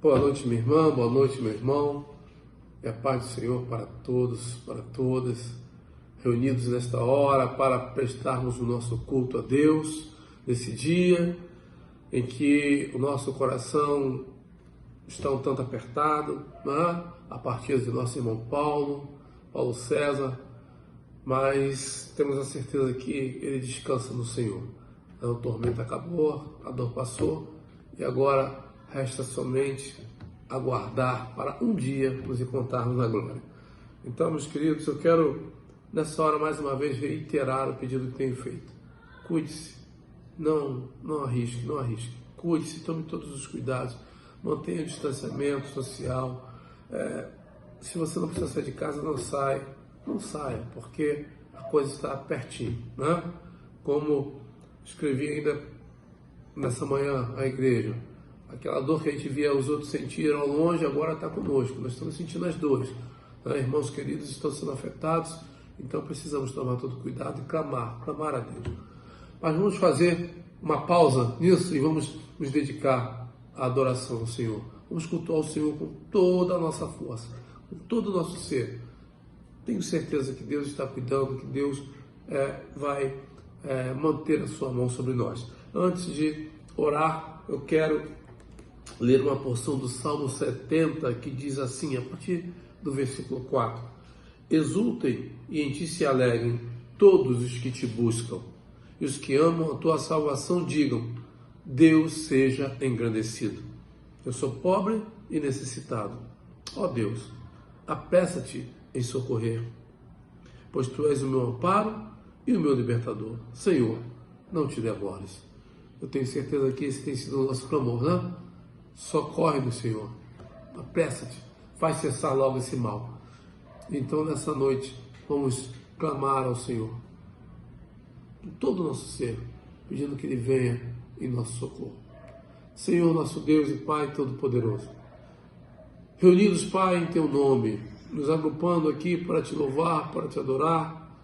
Boa noite, minha irmã, boa noite, meu irmão. É a paz do Senhor para todos, para todas, reunidos nesta hora para prestarmos o nosso culto a Deus, nesse dia em que o nosso coração está um tanto apertado, né? A partir de nosso irmão Paulo César, mas temos a certeza que ele descansa no Senhor. A tormenta acabou, a dor passou e agora resta somente aguardar para um dia nos encontrarmos na glória. Então, meus queridos, eu quero nessa hora mais uma vez reiterar o pedido que tenho feito. Cuide-se, não arrisque. Cuide-se, tome todos os cuidados, mantenha o distanciamento social. Se você não precisa sair de casa, não saia, porque a coisa está pertinho, né? Como escrevi ainda nessa manhã à igreja, aquela dor que a gente via os outros sentir ao longe, agora está conosco. Nós estamos sentindo as dores. Né? Irmãos queridos estão sendo afetados, então precisamos tomar todo cuidado e clamar a Deus. Mas vamos fazer uma pausa nisso e vamos nos dedicar à adoração ao Senhor. Vamos cultuar o Senhor com toda a nossa força, com todo o nosso ser. Tenho certeza que Deus está cuidando, que Deus vai manter a sua mão sobre nós. Antes de orar, eu quero ler uma porção do Salmo 70, que diz assim, a partir do versículo 4. Exultem e em ti se alegrem todos os que te buscam, e os que amam a tua salvação digam, Deus seja engrandecido. Eu sou pobre e necessitado. Ó Deus, apressa-te em socorrer, pois tu és o meu amparo e o meu libertador. Senhor, não te demores. Eu tenho certeza que esse tem sido o nosso clamor, né? Socorre-nos, Senhor. Apressa-te. Faz cessar logo esse mal. Então, nessa noite, vamos clamar ao Senhor, com todo o nosso ser, pedindo que Ele venha em nosso socorro. Senhor, nosso Deus e Pai Todo-Poderoso, reunidos, Pai, em Teu nome, nos agrupando aqui para Te louvar, para Te adorar,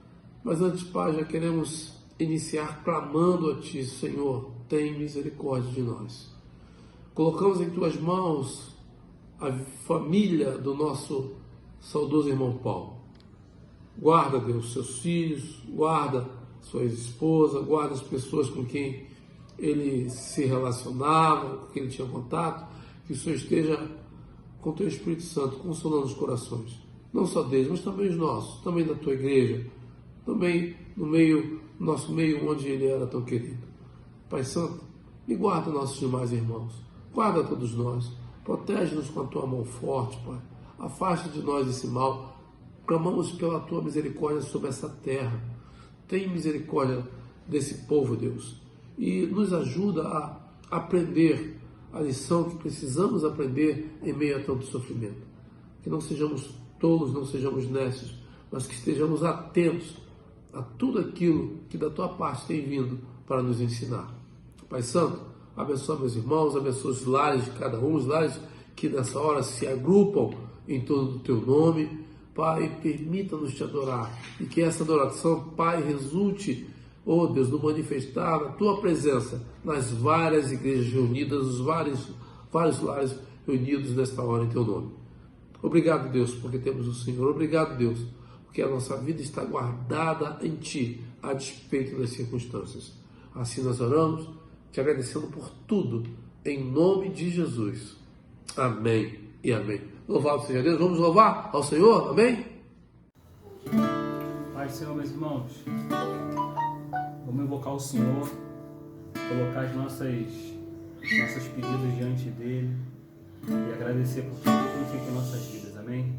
mas antes, Pai, já queremos iniciar clamando a Ti, Senhor, tem misericórdia de nós. Colocamos em Tuas mãos a família do nosso saudoso irmão Paulo. Guarda, Deus, seus filhos, guarda sua esposa, guarda as pessoas com quem ele se relacionava, com quem ele tinha contato, que o Senhor esteja com Teu Espírito Santo, consolando os corações. Não só deles, mas também os nossos, também da Tua igreja, também no nosso meio onde ele era tão querido. Pai Santo, e guarda nossos demais irmãos. Guarda todos nós, protege-nos com a Tua mão forte, Pai. Afasta de nós esse mal. Clamamos pela Tua misericórdia sobre essa terra. Tem misericórdia desse povo, Deus. E nos ajuda a aprender a lição que precisamos aprender em meio a tanto sofrimento. Que não sejamos tolos, não sejamos nécios, mas que estejamos atentos a tudo aquilo que da Tua parte tem vindo para nos ensinar. Pai Santo, abençoa meus irmãos, abençoa os lares de cada um, os lares que nessa hora se agrupam em torno do Teu nome. Pai, permita-nos Te adorar e que essa adoração, Pai, resulte, oh Deus, no manifestar a Tua presença nas várias igrejas reunidas, os vários lares reunidos nesta hora em Teu nome. Obrigado, Deus, porque temos o Senhor. Obrigado, Deus, porque a nossa vida está guardada em Ti, a despeito das circunstâncias. Assim nós oramos, Te agradecendo por tudo, em nome de Jesus. Amém e amém. Louvado seja Deus. Vamos louvar ao Senhor, amém? Pai do Senhor, meus irmãos, vamos invocar o Senhor, colocar os nossos pedidos diante dEle e agradecer por tudo que Ele tem feito em nossas vidas, amém?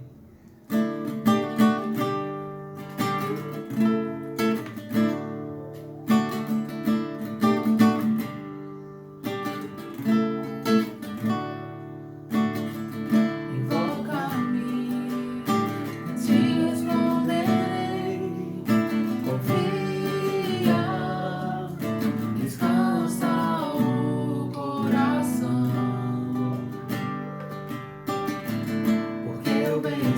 Bem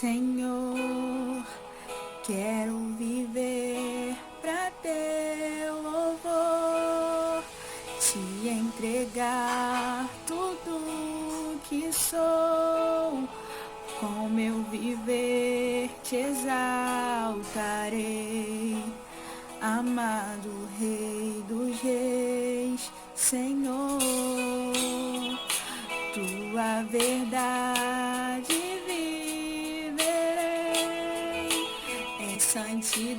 Senhor, quero viver pra teu louvor, te entregar tudo que sou. Com meu viver te exaltarei, amado Rei dos Reis, Senhor. Tua verdade viverei, em santidade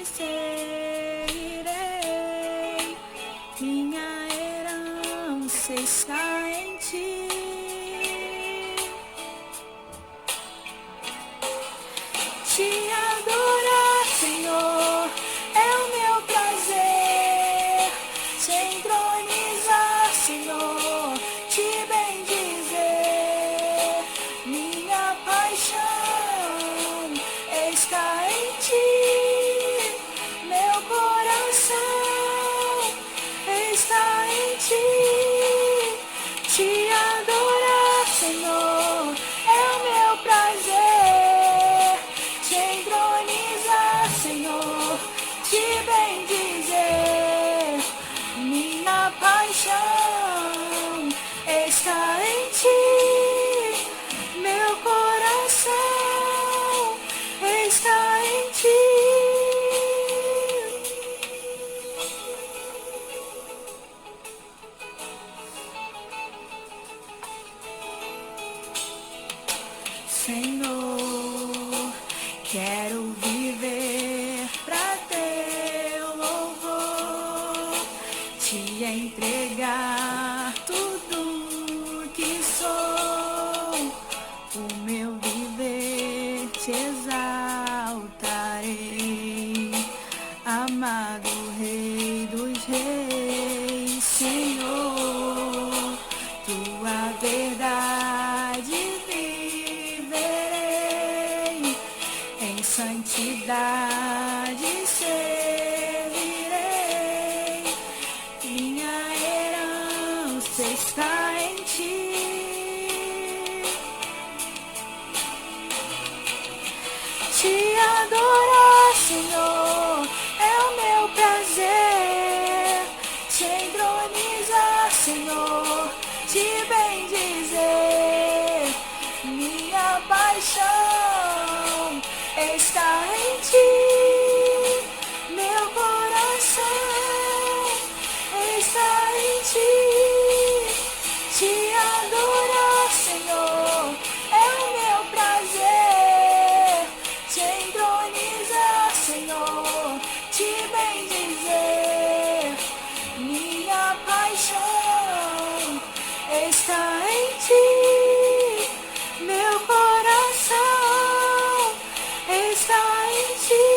seguirei. Minha herança está em ti. Te adorar, Senhor, é o meu prazer. Te entronizar, Senhor, te bendizer. Minha paixão está em ti. Meu coração está em ti. Te adorar, Senhor, é o meu prazer. Te entronizar, Senhor, te bendizer. Minha paixão está em ti. Meu coração está em ti. Senhor, quero viver pra teu louvor, te entregar tudo que sou. O meu viver te exaltarei, amado Rei dos Reis, Senhor. Tua verdade viverei, em santidade servirei. Minha herança está em ti. Te adorar, Senhor, é o meu prazer. Te entronizar, Senhor, te bendizer. Minha paixão está em ti. Meu coração está em ti. Te adorar, Senhor, é o meu prazer. Te entronizar, Senhor, te bendizer. Minha paixão está em ti. Meu coração está em ti.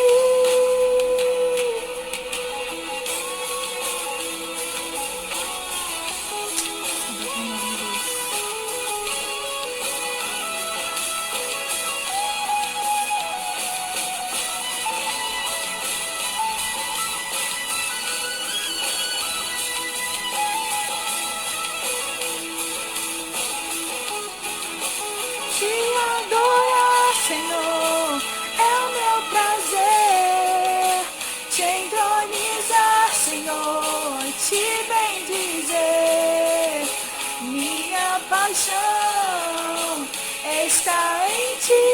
Te adorar, Senhor, é o meu prazer. Te entronizar, Senhor, te bendizer. Minha paixão está em ti.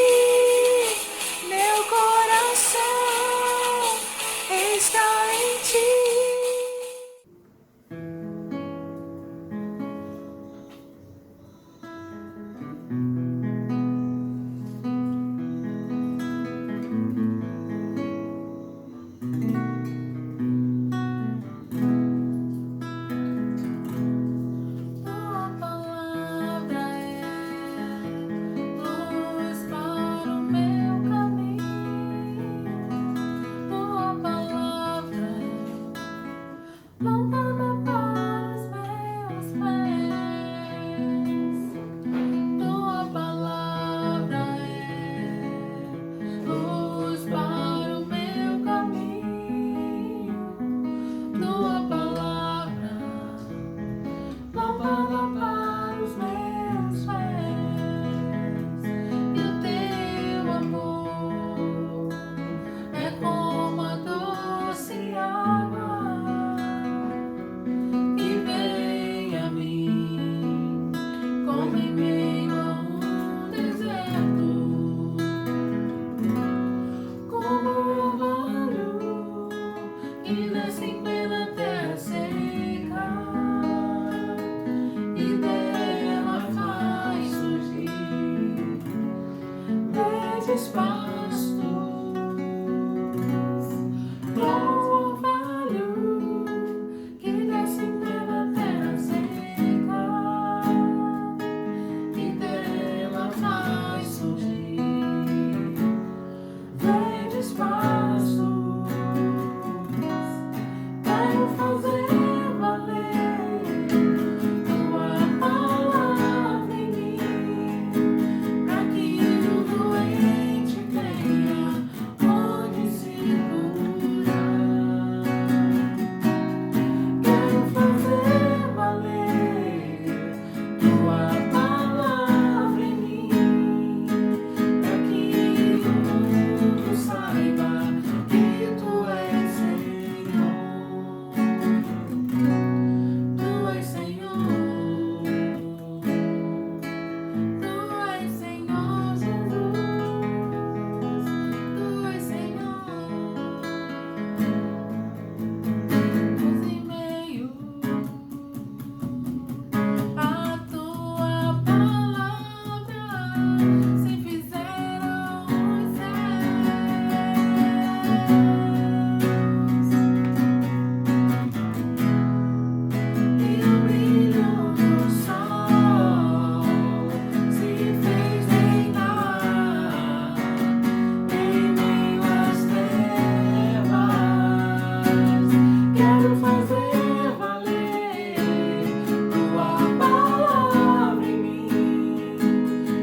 Meu coração está em ti. Tua palavra verdes pastos, orvalho que desce pela terra seca e dela faz surgir verdes pastos. Quero fazer valer tua palavra em mim, pra que o doente tenha onde se curar. Quero fazer valer tua palavra em mim, pra que o mundo saiba que tu és Senhor. Tu és Senhor. Tu és Senhor Jesus. Tu és Senhor. Mas em meio a tua palavra se fizeram os céus e o brilho do sol se fez reinar em meio às trevas. Quero fazer valer tua palavra em mim,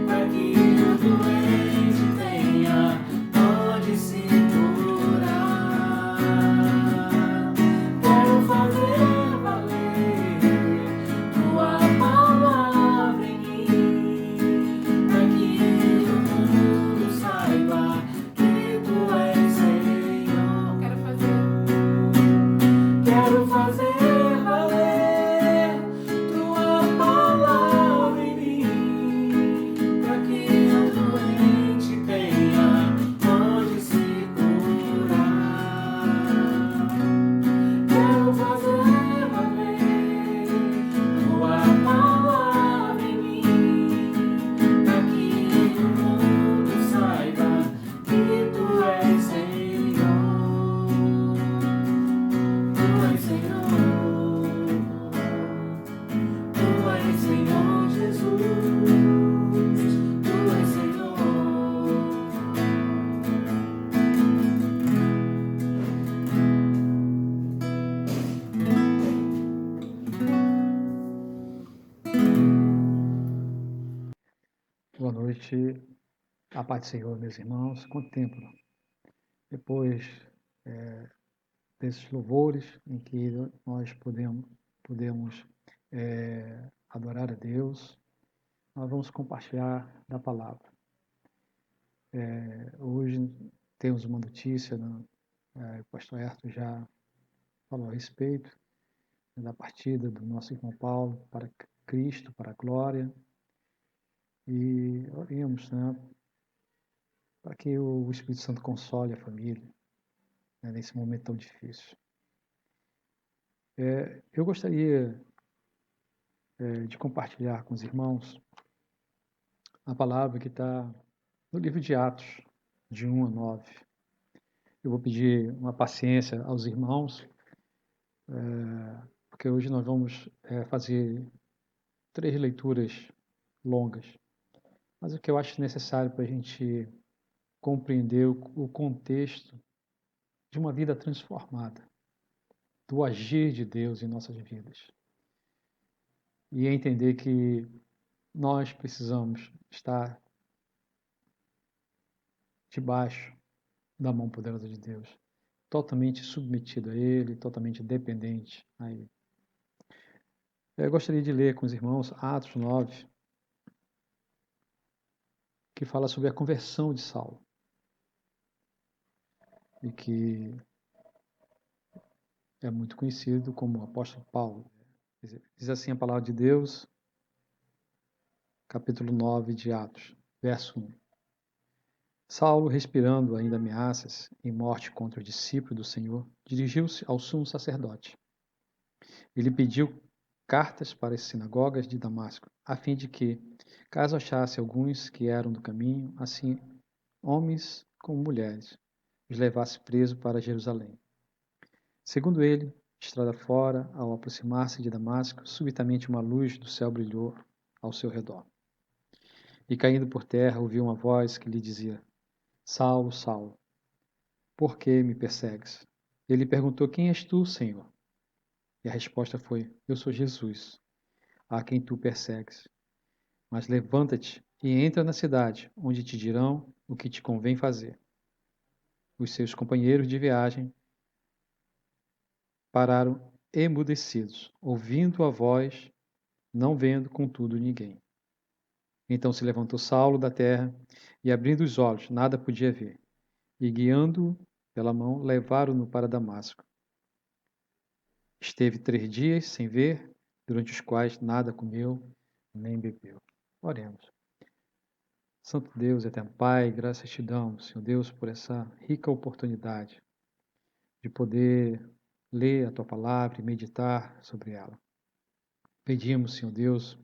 para que o doente tenha onde se curar. Quero fazer valer tua palavra em mim, para que o mundo saiba que tu és Senhor. Quero fazer valer tua palavra em mim, para que o doente tenha onde se curar. Quero fazer valer tua palavra em mim, para que o mundo saiba que tu és Senhor. Tu és Senhor. Tu és Senhor Jesus. Tu és Senhor. Boa noite, a paz do Senhor, meus irmãos. Quanto tempo depois desses louvores em que nós podemos adorar a Deus, nós vamos compartilhar da palavra. Hoje temos uma notícia, o pastor Herto já falou a respeito da partida do nosso irmão Paulo para Cristo, para a glória. E oremos, para que o Espírito Santo console a família, nesse momento tão difícil. Eu gostaria de compartilhar com os irmãos a palavra que está no livro de Atos, de 1 a 9. Eu vou pedir uma paciência aos irmãos, porque hoje nós vamos fazer 3 leituras longas. Mas o que eu acho necessário para a gente compreender o contexto de uma vida transformada, do agir de Deus em nossas vidas. E entender que nós precisamos estar debaixo da mão poderosa de Deus, totalmente submetido a Ele, totalmente dependente a Ele. Eu gostaria de ler com os irmãos Atos 9, que fala sobre a conversão de Saulo. E que é muito conhecido como o apóstolo Paulo. Diz assim a palavra de Deus, capítulo 9 de Atos, verso 1. Saulo, respirando ainda ameaças em morte contra o discípulo do Senhor, dirigiu-se ao sumo sacerdote. Ele pediu cartas para as sinagogas de Damasco, a fim de que, caso achasse alguns que eram do caminho, assim homens como mulheres, os levasse preso para Jerusalém. Segundo ele, estrada fora, ao aproximar-se de Damasco, subitamente uma luz do céu brilhou ao seu redor. E caindo por terra, ouviu uma voz que lhe dizia: Saulo, Saulo, por que me persegues? Ele perguntou: Quem és tu, Senhor? E a resposta foi: Eu sou Jesus, a quem tu persegues. Mas levanta-te e entra na cidade, onde te dirão o que te convém fazer. Os seus companheiros de viagem pararam emudecidos, ouvindo a voz, não vendo, contudo, ninguém. Então se levantou Saulo da terra e, abrindo os olhos, nada podia ver. E, guiando-o pela mão, levaram-no para Damasco. Esteve 3 dias sem ver, durante os quais nada comeu nem bebeu. Oremos. Santo Deus, eterno Pai, graças te damos, Senhor Deus, por essa rica oportunidade de poder ler a Tua palavra e meditar sobre ela. Pedimos, Senhor Deus,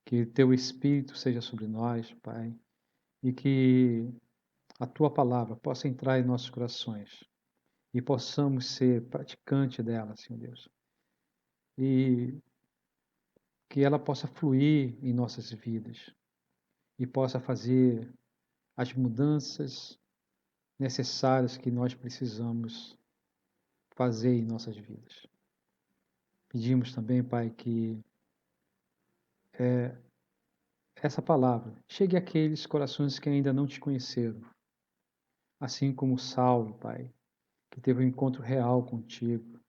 que Teu Espírito seja sobre nós, Pai, e que a Tua palavra possa entrar em nossos corações e possamos ser praticantes dela, Senhor Deus. E que ela possa fluir em nossas vidas e possa fazer as mudanças necessárias que nós precisamos fazer em nossas vidas. Pedimos também, Pai, que essa palavra chegue àqueles corações que ainda não te conheceram, assim como Saulo, Pai, que teve um encontro real contigo,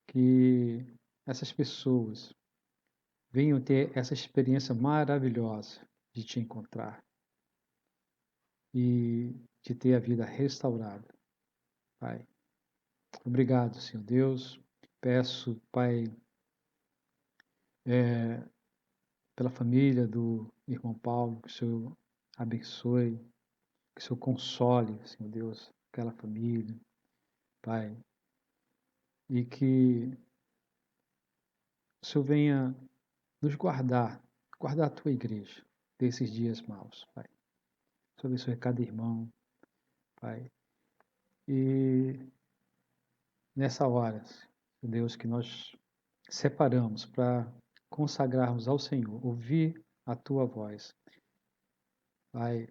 que essas pessoas venham ter essa experiência maravilhosa de te encontrar e de ter a vida restaurada, Pai. Obrigado, Senhor Deus. Peço, Pai, pela família do irmão Paulo, que o Senhor abençoe, que o Senhor console, Senhor Deus, aquela família, Pai, e que o Senhor venha nos guardar a tua igreja desses dias maus, Pai. O Senhor abençoe cada irmão, Pai. E nessa hora, Senhor Deus, que nós separamos para consagrarmos ao Senhor, ouvir a tua voz, Pai,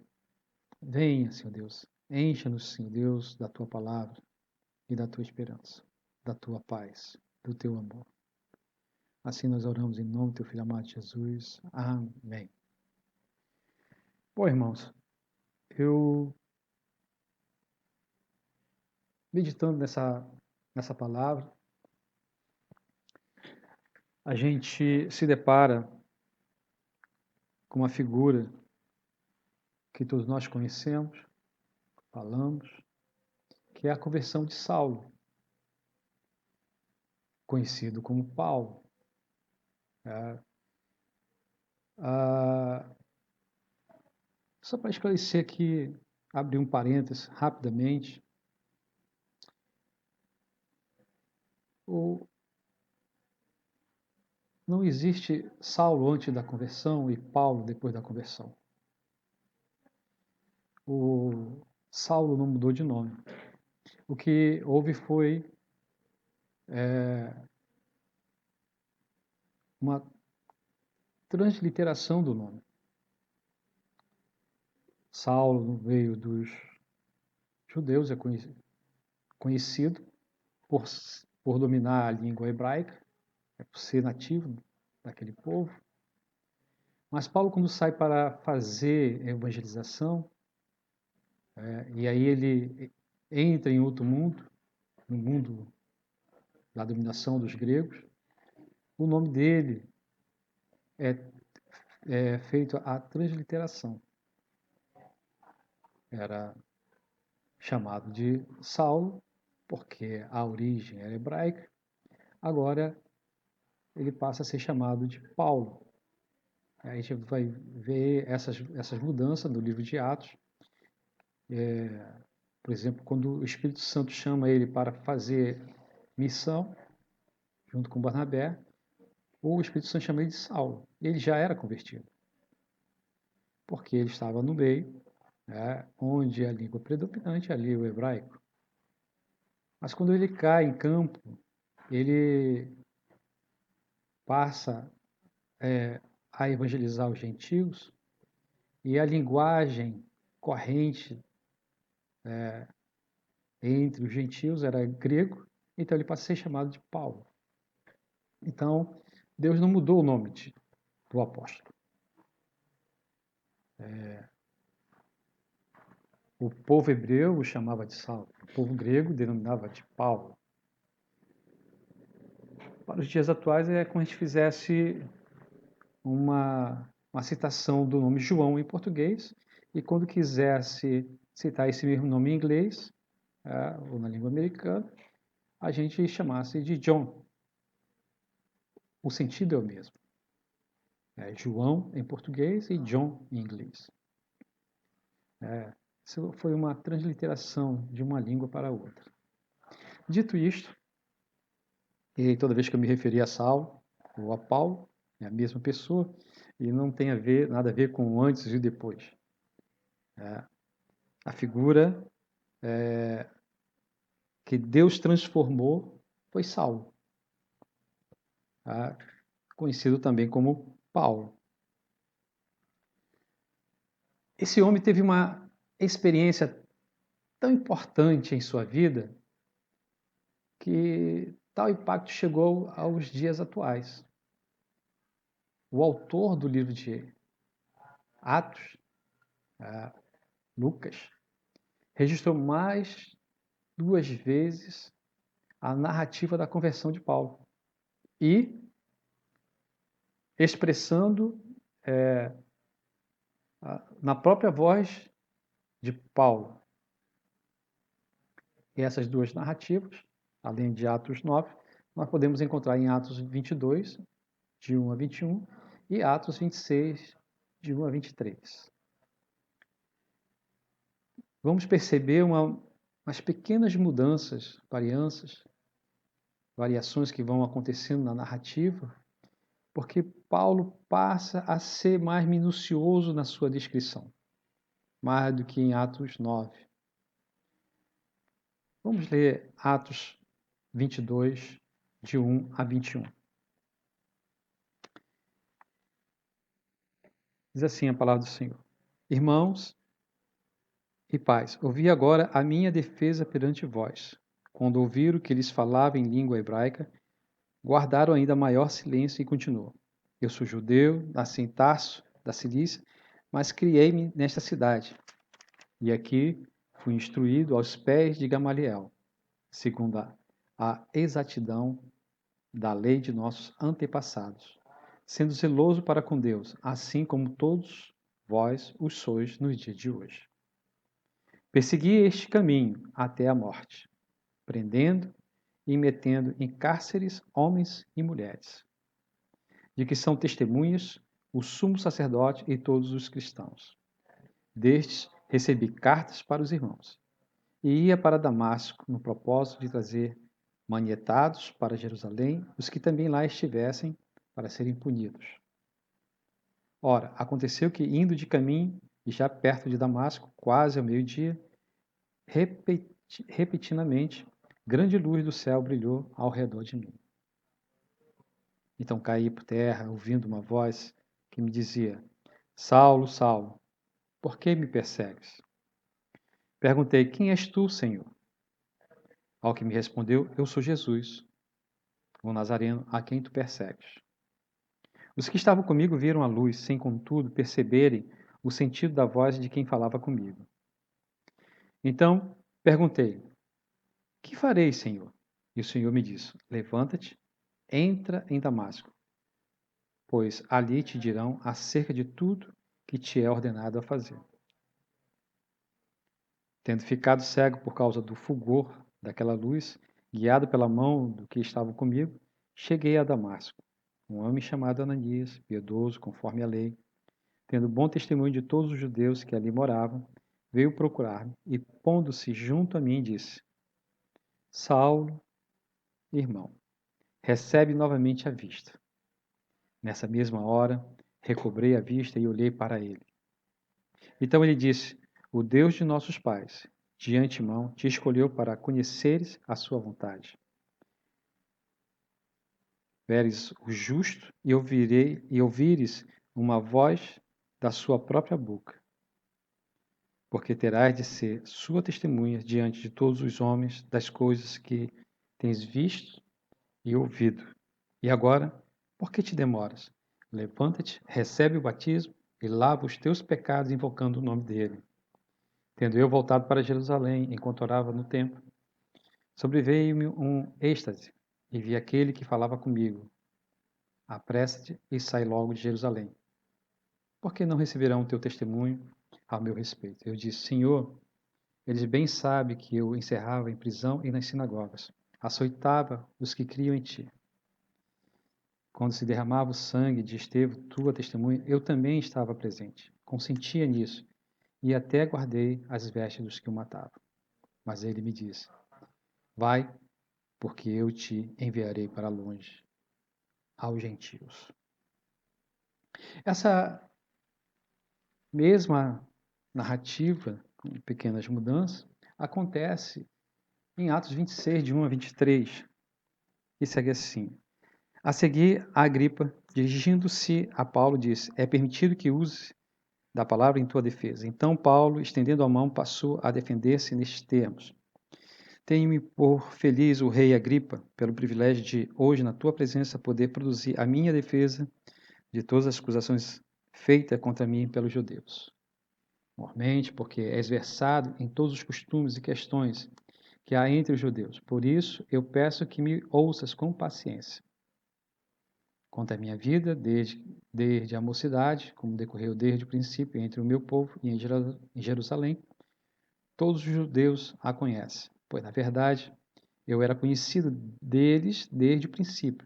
venha, Senhor Deus, encha-nos, Senhor Deus, da tua palavra e da tua esperança, da tua paz, do teu amor. Assim nós oramos em nome do teu Filho amado Jesus. Amém. Bom, irmãos, eu meditando nessa palavra, a gente se depara com uma figura que todos nós conhecemos, falamos, que é a conversão de Saulo, conhecido como Paulo. Só para esclarecer aqui, abrir um parênteses rapidamente, não existe Saulo antes da conversão e Paulo depois da conversão. O Saulo não mudou de nome. O que houve foi uma transliteração do nome. Saulo veio dos judeus, é conhecido por dominar a língua hebraica, por ser nativo daquele povo. Mas Paulo, quando sai para fazer evangelização, e aí ele entra em outro mundo, no mundo da dominação dos gregos, o nome dele é feito a transliteração. Era chamado de Saulo, porque a origem era hebraica. Agora ele passa a ser chamado de Paulo. A gente vai ver essas mudanças no livro de Atos. Por exemplo, quando o Espírito Santo chama ele para fazer missão, junto com Barnabé, o Espírito Santo chama ele de Saulo. Ele já era convertido, porque ele estava no meio, onde a língua predominante é ali o hebraico. Mas quando ele cai em campo, ele passa a evangelizar os gentios e a linguagem corrente entre os gentios era grego, então ele passa a ser chamado de Paulo. Então, Deus não mudou o nome do apóstolo. O povo hebreu o chamava de Saulo, o povo grego denominava de Paulo. Para os dias atuais é como se a gente fizesse uma citação do nome João em português e quando quisesse citar esse mesmo nome em inglês, ou na língua americana, a gente chamasse de John. O sentido é o mesmo. João em português e John em inglês. Isso foi uma transliteração de uma língua para outra. Dito isto, e toda vez que eu me referi a Saulo ou a Paulo, é a mesma pessoa, e não tem nada a ver com antes e depois. A figura que Deus transformou foi Saulo, conhecido também como Paulo. Esse homem teve uma experiência tão importante em sua vida que tal impacto chegou aos dias atuais. O autor do livro de Atos, Lucas, registrou mais 2 vezes a narrativa da conversão de Paulo e expressando na própria voz de Paulo. E essas 2 narrativas, além de Atos 9, nós podemos encontrar em Atos 22, de 1 a 21, e Atos 26, de 1 a 23. Vamos perceber umas pequenas mudanças, variações que vão acontecendo na narrativa, porque Paulo passa a ser mais minucioso na sua descrição, mais do que em Atos 9. Vamos ler Atos 22, de 1 a 21. Diz assim a palavra do Senhor: Irmãos e pais, ouvi agora a minha defesa perante vós. Quando ouviram que lhes falava em língua hebraica, guardaram ainda maior silêncio e continuou. Eu sou judeu, nasci em Tarso, da Cilícia, mas criei-me nesta cidade. E aqui fui instruído aos pés de Gamaliel, segundo a exatidão da lei de nossos antepassados, sendo zeloso para com Deus, assim como todos vós os sois nos dias de hoje. Persegui este caminho até a morte, prendendo e metendo em cárceres homens e mulheres, de que são testemunhas o sumo sacerdote e todos os cristãos. Destes recebi cartas para os irmãos, e ia para Damasco no propósito de trazer manietados para Jerusalém os que também lá estivessem para serem punidos. Ora, aconteceu que, indo de caminho, e já perto de Damasco, quase ao meio-dia, repentinamente, grande luz do céu brilhou ao redor de mim. Então caí por terra, ouvindo uma voz que me dizia: Saulo, Saulo, por que me persegues? Perguntei: Quem és tu, Senhor? Ao que me respondeu: Eu sou Jesus, o Nazareno, a quem tu persegues. Os que estavam comigo viram a luz, sem contudo perceberem o sentido da voz de quem falava comigo. Então perguntei: Que farei, Senhor? E o Senhor me disse: Levanta-te, entra em Damasco, pois ali te dirão acerca de tudo que te é ordenado a fazer. Tendo ficado cego por causa do fulgor daquela luz, guiado pela mão do que estava comigo, cheguei a Damasco. Um homem chamado Ananias, piedoso conforme a lei, tendo bom testemunho de todos os judeus que ali moravam, veio procurar-me e, pondo-se junto a mim, disse: Saulo, irmão, recebe novamente a vista. Nessa mesma hora, recobrei a vista e olhei para ele. Então ele disse: o Deus de nossos pais, de antemão te escolheu para conheceres a sua vontade. Veres o justo e ouvires uma voz da sua própria boca. Porque terás de ser sua testemunha diante de todos os homens das coisas que tens visto e ouvido. E agora, por que te demoras? Levanta-te, recebe o batismo e lava os teus pecados invocando o nome dele. Tendo eu voltado para Jerusalém, enquanto orava no templo, sobreveio-me um êxtase e vi aquele que falava comigo. Apressa-te e sai logo de Jerusalém. Por que não receberão o teu testemunho ao meu respeito? Eu disse, Senhor, eles bem sabem que eu encerrava em prisão e nas sinagogas, açoitava os que criam em ti. Quando se derramava o sangue de Estevão, tua testemunha, eu também estava presente, consentia nisso, e até guardei as vestes dos que o matavam. Mas ele me disse, vai, porque eu te enviarei para longe, aos gentios. Essa mesma narrativa, com pequenas mudanças, acontece em Atos 26, de 1 a 23, e segue assim. A seguir, a Agripa, dirigindo-se a Paulo, disse, é permitido que use da palavra em tua defesa. Então Paulo, estendendo a mão, passou a defender-se nestes termos. Tenho-me por feliz o rei Agripa, pelo privilégio de, hoje, na tua presença, poder produzir a minha defesa de todas as acusações feitas contra mim pelos judeus. Mormente, porque és versado em todos os costumes e questões que há entre os judeus. Por isso, eu peço que me ouças com paciência. Quanto à minha vida, desde a mocidade, como decorreu desde o princípio entre o meu povo e em Jerusalém, todos os judeus a conhecem, pois, na verdade, eu era conhecido deles desde o princípio.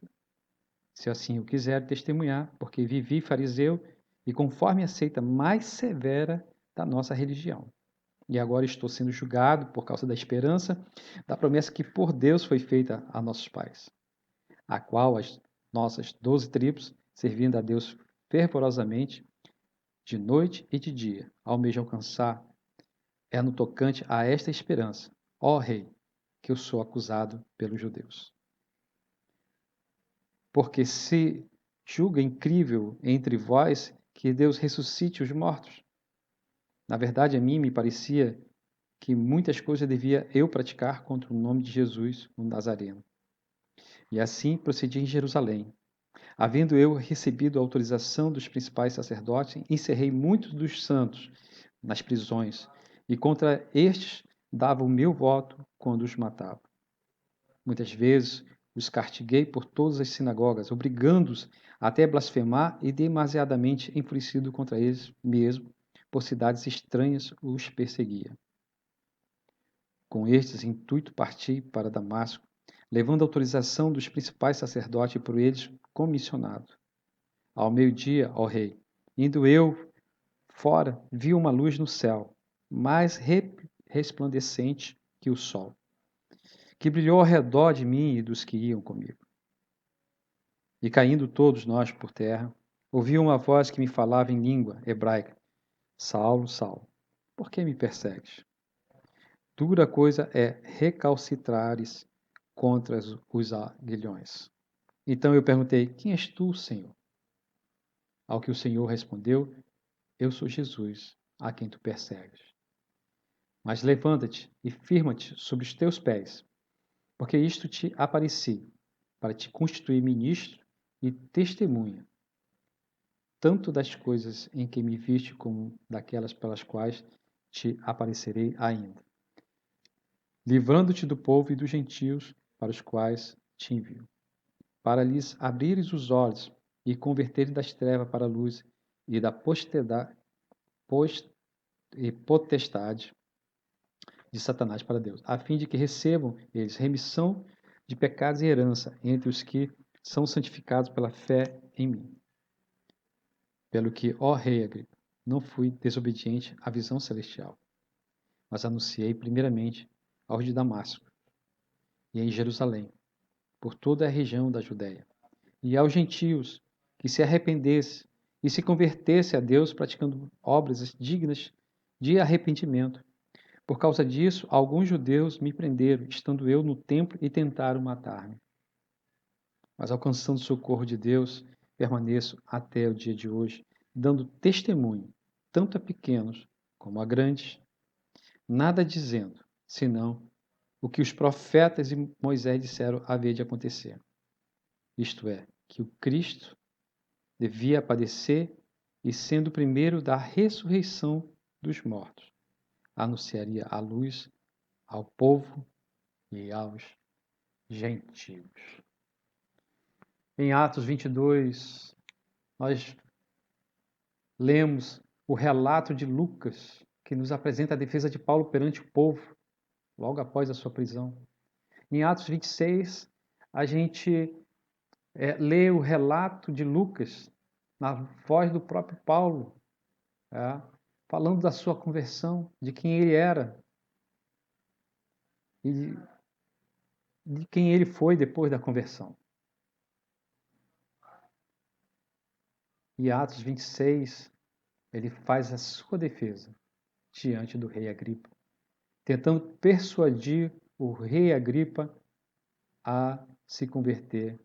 Se assim o quiser testemunhar, porque vivi fariseu e conforme a seita mais severa da nossa religião. E agora estou sendo julgado por causa da esperança da promessa que por Deus foi feita a nossos pais, a qual as nossas 12 tribos, servindo a Deus fervorosamente, de noite e de dia, almejam alcançar, é no tocante a esta esperança, ó Rei, que eu sou acusado pelos judeus. Porque se julga incrível entre vós que Deus ressuscite os mortos. Na verdade, a mim me parecia que muitas coisas devia eu praticar contra o nome de Jesus, o Nazareno. E assim procedi em Jerusalém. Havendo eu recebido a autorização dos principais sacerdotes, encerrei muitos dos santos nas prisões, e contra estes dava o meu voto quando os matava. Muitas vezes os castiguei por todas as sinagogas, obrigando-os até a blasfemar e demasiadamente enfurecido contra eles mesmo, por cidades estranhas os perseguia. Com estes intuito parti para Damasco, levando a autorização dos principais sacerdotes e por eles comissionado. Ao meio-dia, ó rei, indo eu fora, vi uma luz no céu, mais resplandecente que o sol, que brilhou ao redor de mim e dos que iam comigo. E caindo todos nós por terra, ouvi uma voz que me falava em língua hebraica: Saulo, Saulo, por que me persegues? Dura coisa é recalcitrares contra os aguilhões. Então eu perguntei: quem és tu, Senhor? Ao que o Senhor respondeu: eu sou Jesus, a quem tu persegues. Mas levanta-te e firma-te sobre os teus pés, porque isto te apareci, para te constituir ministro e testemunha, tanto das coisas em que me viste como daquelas pelas quais te aparecerei ainda, livrando-te do povo e dos gentios para os quais te envio, para lhes abrires os olhos e converterem das trevas para a luz e da potestade de Satanás para Deus, a fim de que recebam eles remissão de pecados e herança entre os que são santificados pela fé em mim. Pelo que, ó Rei Agripa, não fui desobediente à visão celestial, mas anunciei primeiramente aos de Damasco e em Jerusalém, por toda a região da Judéia, e aos gentios que se arrependessem e se convertessem a Deus praticando obras dignas de arrependimento. Por causa disso, alguns judeus me prenderam, estando eu no templo, e tentaram matar-me. Mas alcançando o socorro de Deus, permaneço até o dia de hoje, dando testemunho, tanto a pequenos como a grandes, nada dizendo, senão o que os profetas e Moisés disseram haver de acontecer. Isto é, que o Cristo devia padecer e, sendo o primeiro da ressurreição dos mortos, anunciaria a luz ao povo e aos gentios. Em Atos 22, nós lemos o relato de Lucas, que nos apresenta a defesa de Paulo perante o povo, logo após a sua prisão. Em Atos 26, a gente lê o relato de Lucas, na voz do próprio Paulo, falando da sua conversão, de quem ele era e de quem ele foi depois da conversão. E Atos 26, ele faz a sua defesa diante do rei Agripa, tentando persuadir o rei Agripa a se converter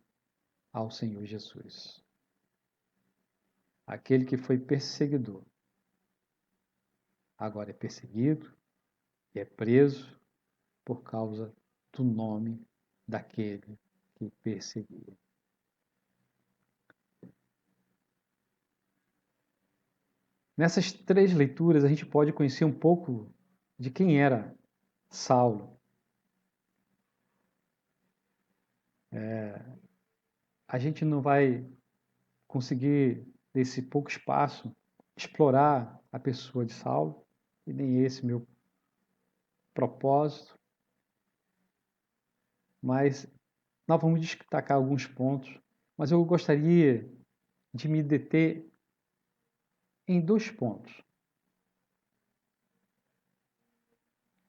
ao Senhor Jesus. Aquele que foi perseguidor, agora é perseguido e é preso por causa do nome daquele que perseguia. Nessas 3 leituras, a gente pode conhecer um pouco de quem era Saulo. A gente não vai conseguir, nesse pouco espaço, explorar a pessoa de Saulo, e nem esse meu propósito, mas nós vamos destacar alguns pontos, mas eu gostaria de me deter em 2 pontos.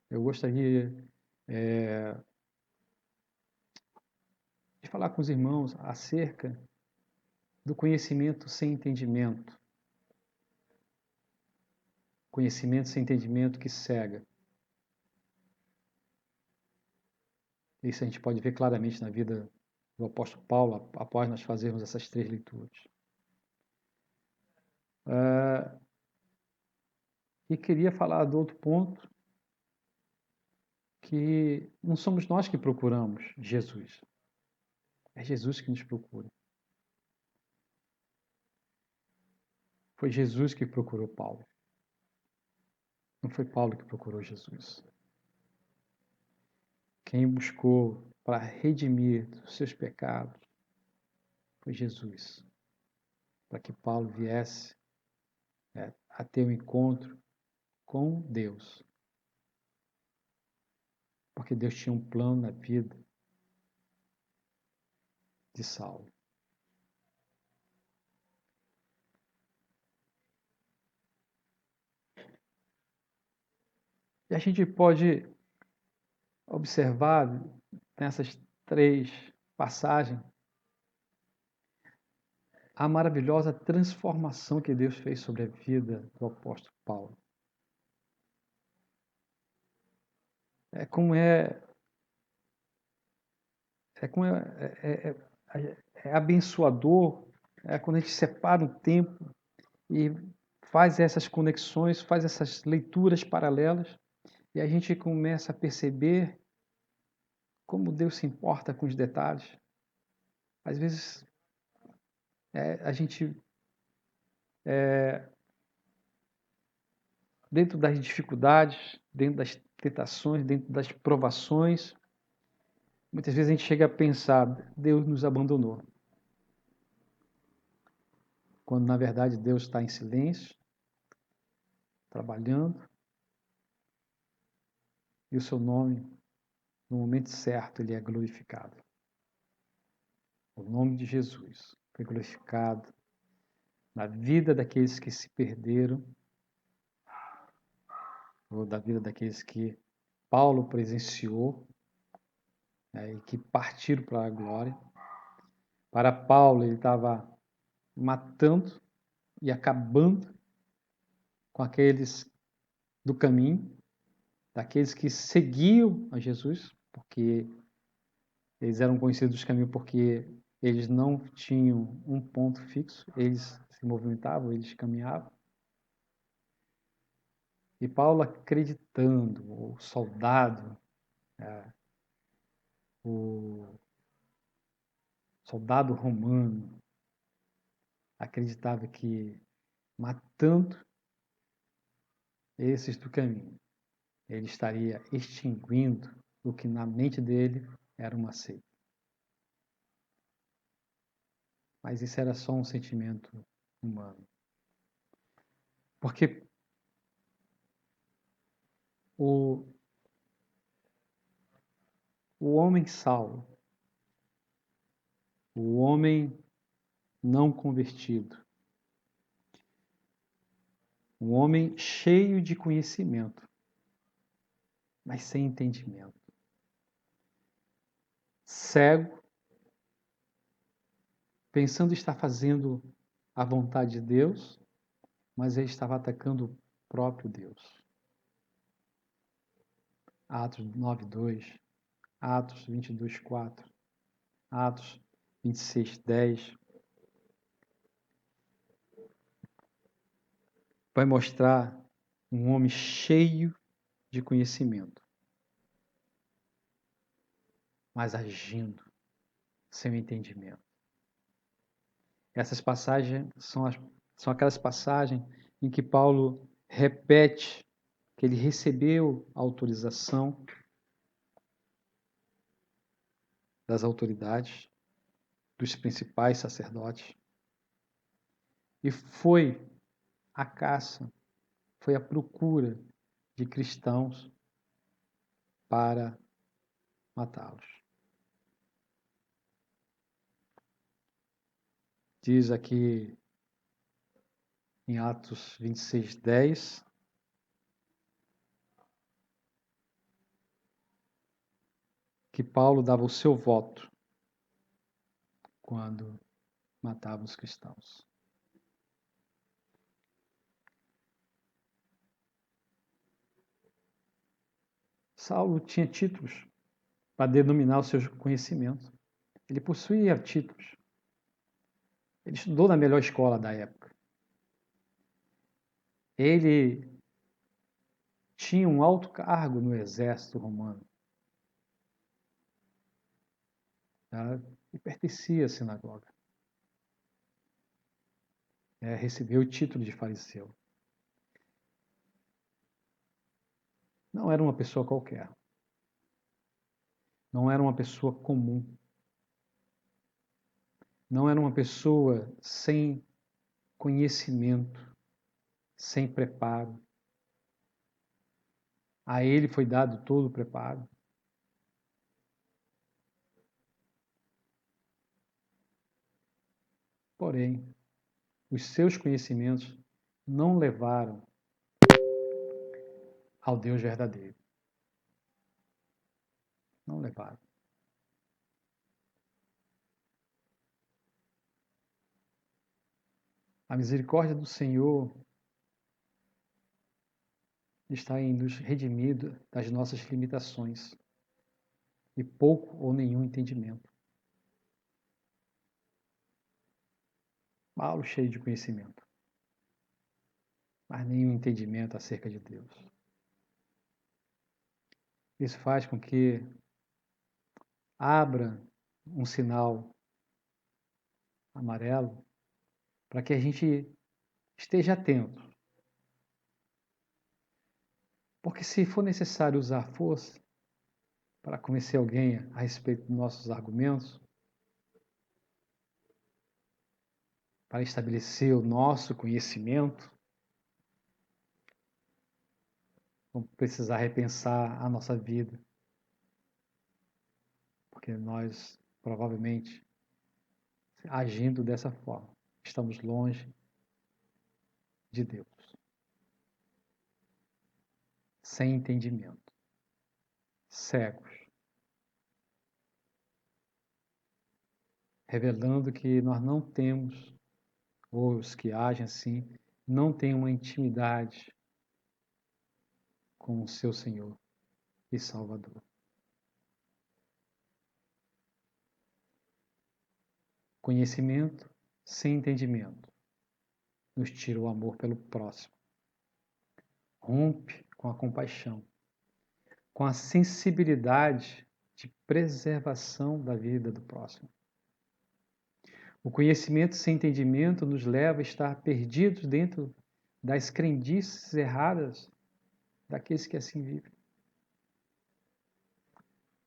Eu gostaria de falar com os irmãos acerca do conhecimento sem entendimento. Conhecimento sem entendimento que cega. Isso a gente pode ver claramente na vida do apóstolo Paulo, após nós fazermos essas 3 leituras. E queria falar do outro ponto, que não somos nós que procuramos Jesus. É Jesus que nos procura. Foi Jesus que procurou Paulo. Não foi Paulo que procurou Jesus. Quem buscou para redimir os seus pecados foi Jesus. Para que Paulo viesse a ter um encontro com Deus. Porque Deus tinha um plano na vida de Saulo. E a gente pode observar nessas 3 passagens a maravilhosa transformação que Deus fez sobre a vida do apóstolo Paulo. É abençoador quando a gente separa um tempo e faz essas conexões, faz essas leituras paralelas e a gente começa a perceber como Deus se importa com os detalhes. Às vezes a gente, dentro das dificuldades, dentro das tentações, dentro das provações, muitas vezes a gente chega a pensar, Deus nos abandonou. Quando na verdade Deus está em silêncio, trabalhando, e o seu nome, no momento certo, ele é glorificado. O nome de Jesus foi glorificado na vida daqueles que se perderam, ou da vida daqueles que Paulo presenciou, e que partiram para a glória. Para Paulo, ele estava matando e acabando com aqueles do caminho, daqueles que seguiam a Jesus, porque eles eram conhecidos do caminho porque eles não tinham um ponto fixo, eles se movimentavam, eles caminhavam. E Paulo acreditando, o soldado, o soldado romano, acreditava que matando esses do caminho, ele estaria extinguindo o que na mente dele era uma seita. Mas isso era só um sentimento humano. Porque o homem Saulo, o homem não convertido, um homem cheio de conhecimento, mas sem entendimento, cego, pensando estar fazendo a vontade de Deus, mas ele estava atacando o próprio Deus. Atos 9:2, Atos 22:4, Atos 26:10. Vai mostrar um homem cheio de conhecimento, mas agindo sem entendimento. Essas passagens são aquelas passagens em que Paulo repete que ele recebeu a autorização das autoridades, dos principais sacerdotes, e foi à caça, foi à procura de cristãos para matá-los. Diz aqui em Atos 26:10, que Paulo dava o seu voto quando matava os cristãos. Saulo tinha títulos para denominar o seu conhecimento. Ele possuía títulos. Ele estudou na melhor escola da época. Ele tinha um alto cargo no exército romano. Tá? E pertencia à sinagoga. Recebeu o título de fariseu. Não era uma pessoa qualquer. Não era uma pessoa comum. Não era uma pessoa sem conhecimento, sem preparo. A ele foi dado todo o preparo. Porém, os seus conhecimentos não levaram ao Deus verdadeiro. Não levaram. A misericórdia do Senhor está em nos redimir das nossas limitações e pouco ou nenhum entendimento. Paulo cheio de conhecimento, mas nenhum entendimento acerca de Deus. Isso faz com que abra um sinal amarelo para que a gente esteja atento. Porque se for necessário usar força para convencer alguém a respeito dos nossos argumentos, para estabelecer o nosso conhecimento, vamos precisar repensar a nossa vida. Porque nós, provavelmente, agindo dessa forma, estamos longe de Deus. Sem entendimento. Cegos. Revelando que nós não temos, ou os que agem assim, não têm uma intimidade com o seu Senhor e Salvador. Conhecimento sem entendimento nos tira o amor pelo próximo. Rompe com a compaixão, com a sensibilidade de preservação da vida do próximo. O conhecimento sem entendimento nos leva a estar perdidos dentro das crendices erradas daqueles que assim vivem.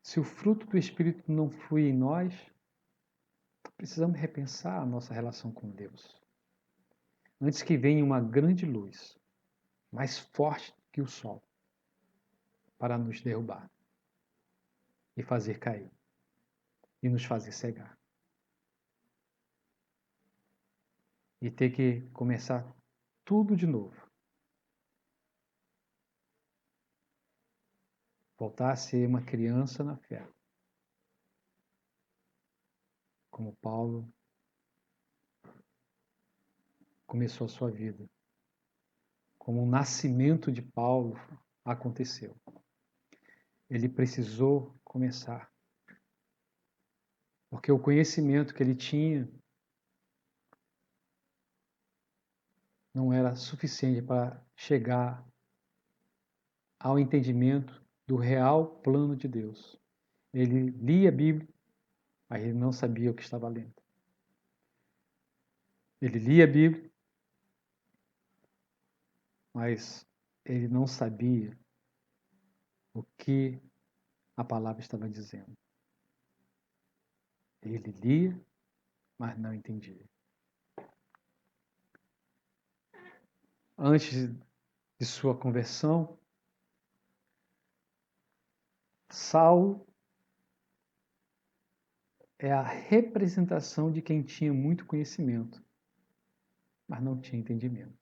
Se o fruto do Espírito não flui em nós, precisamos repensar a nossa relação com Deus. Antes que venha uma grande luz, mais forte que o sol, para nos derrubar e fazer cair e nos fazer cegar. E ter que começar tudo de novo. Voltar a ser uma criança na fé. Como Paulo começou a sua vida. Como o nascimento de Paulo aconteceu. Ele precisou começar. Porque o conhecimento que ele tinha não era suficiente para chegar ao entendimento do real plano de Deus. Ele lia a Bíblia, mas ele não sabia o que estava lendo. Ele lia a Bíblia, mas ele não sabia o que a palavra estava dizendo. Ele lia, mas não entendia. Antes de sua conversão, Saulo é a representação de quem tinha muito conhecimento, mas não tinha entendimento.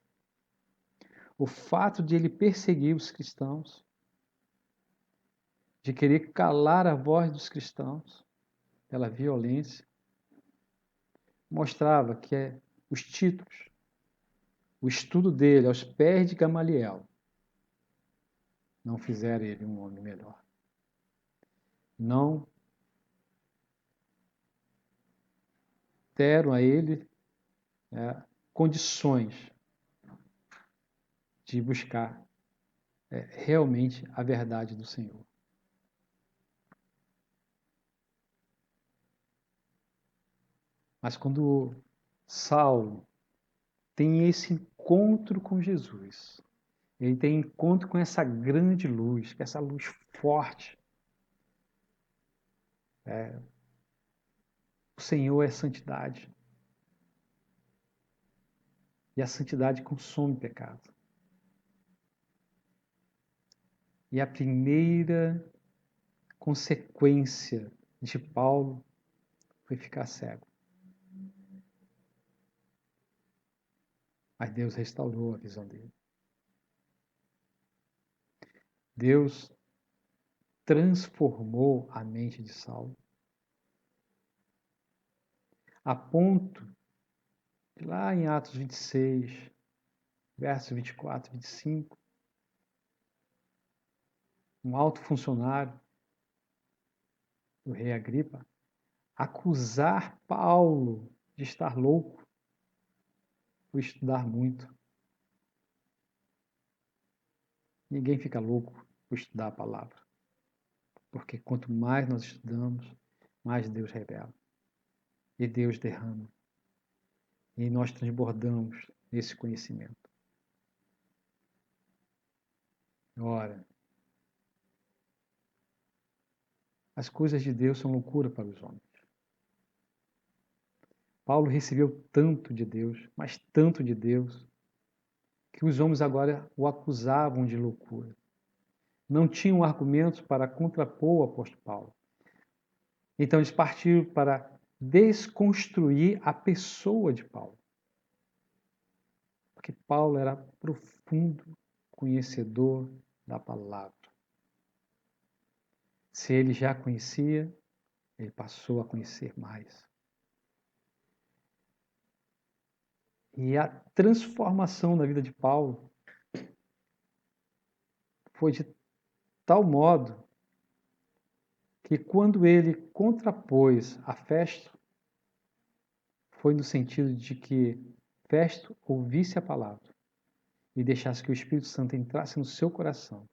O fato de ele perseguir os cristãos, de querer calar a voz dos cristãos pela violência, mostrava que os títulos, o estudo dele aos pés de Gamaliel, não fizeram ele um homem melhor. Não deram a ele condições de buscar realmente a verdade do Senhor. Mas quando Saulo tem esse encontro com Jesus, ele tem encontro com essa grande luz, com essa luz forte. O Senhor é santidade. E a santidade consome pecado. E a primeira consequência de Paulo foi ficar cego. Mas Deus restaurou a visão dele. Deus transformou a mente de Saulo a ponto de lá em Atos 26, versos 24 e 25, um alto funcionário do rei Agripa acusar Paulo de estar louco por estudar muito. Ninguém fica louco por estudar a palavra. Porque quanto mais nós estudamos, mais Deus revela. E Deus derrama. E nós transbordamos esse conhecimento. Ora, as coisas de Deus são loucura para os homens. Paulo recebeu tanto de Deus, mas tanto de Deus, que os homens agora o acusavam de loucura. Não tinham argumentos para contrapor o apóstolo Paulo. Então eles partiram para desconstruir a pessoa de Paulo. Porque Paulo era profundo conhecedor da palavra. Se ele já conhecia, ele passou a conhecer mais. E a transformação na vida de Paulo foi de tal modo que quando ele contrapôs a Festo, foi no sentido de que Festo ouvisse a palavra e deixasse que o Espírito Santo entrasse no seu coração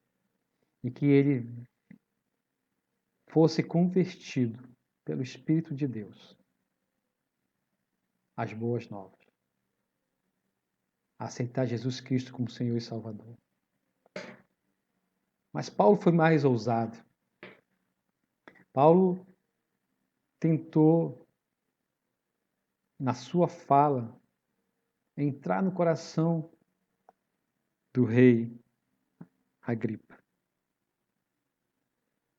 e que ele fosse convertido pelo Espírito de Deus às boas novas, a aceitar Jesus Cristo como Senhor e Salvador. Mas Paulo foi mais ousado. Paulo tentou, na sua fala, entrar no coração do rei Agripa.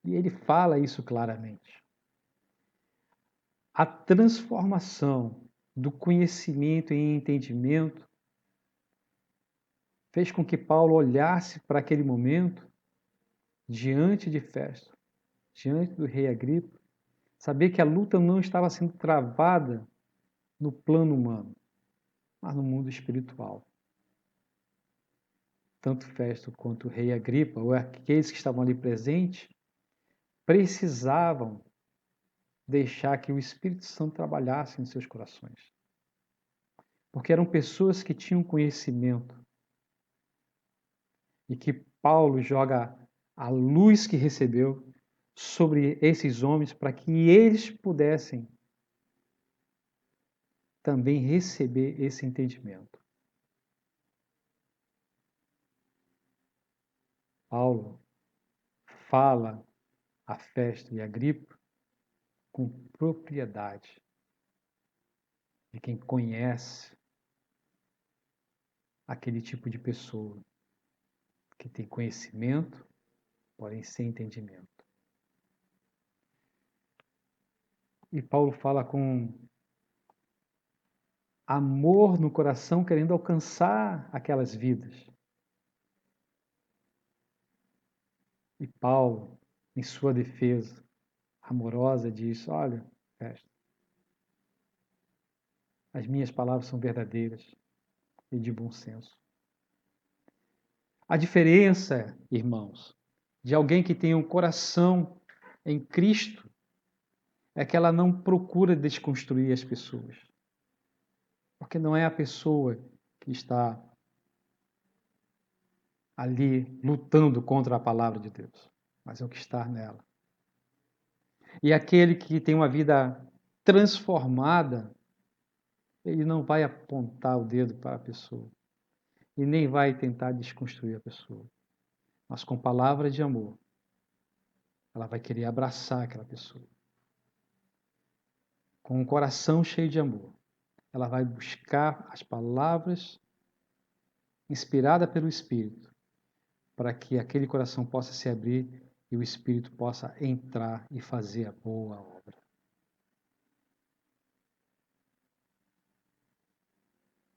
E ele fala isso claramente. A transformação do conhecimento em entendimento fez com que Paulo olhasse para aquele momento diante de Festo, diante do rei Agripa, saber que a luta não estava sendo travada no plano humano, mas no mundo espiritual. Tanto Festo quanto o rei Agripa, ou aqueles que estavam ali presentes, precisavam deixar que o Espírito Santo trabalhasse em seus corações. Porque eram pessoas que tinham conhecimento e que Paulo joga a luz que recebeu sobre esses homens para que eles pudessem também receber esse entendimento. Paulo fala a Festo e Agripa com propriedade de quem conhece aquele tipo de pessoa que tem conhecimento, porém sem entendimento. E Paulo fala com amor no coração, querendo alcançar aquelas vidas. E Paulo, em sua defesa amorosa, diz: olha, Festo, as minhas palavras são verdadeiras e de bom senso. A diferença, irmãos, de alguém que tem um coração em Cristo é que ela não procura desconstruir as pessoas. Porque não é a pessoa que está ali lutando contra a palavra de Deus, mas é o que está nela. E aquele que tem uma vida transformada, ele não vai apontar o dedo para a pessoa e nem vai tentar desconstruir a pessoa. Mas com palavra de amor, ela vai querer abraçar aquela pessoa. Com um coração cheio de amor, ela vai buscar as palavras inspiradas pelo Espírito para que aquele coração possa se abrir e o Espírito possa entrar e fazer a boa obra.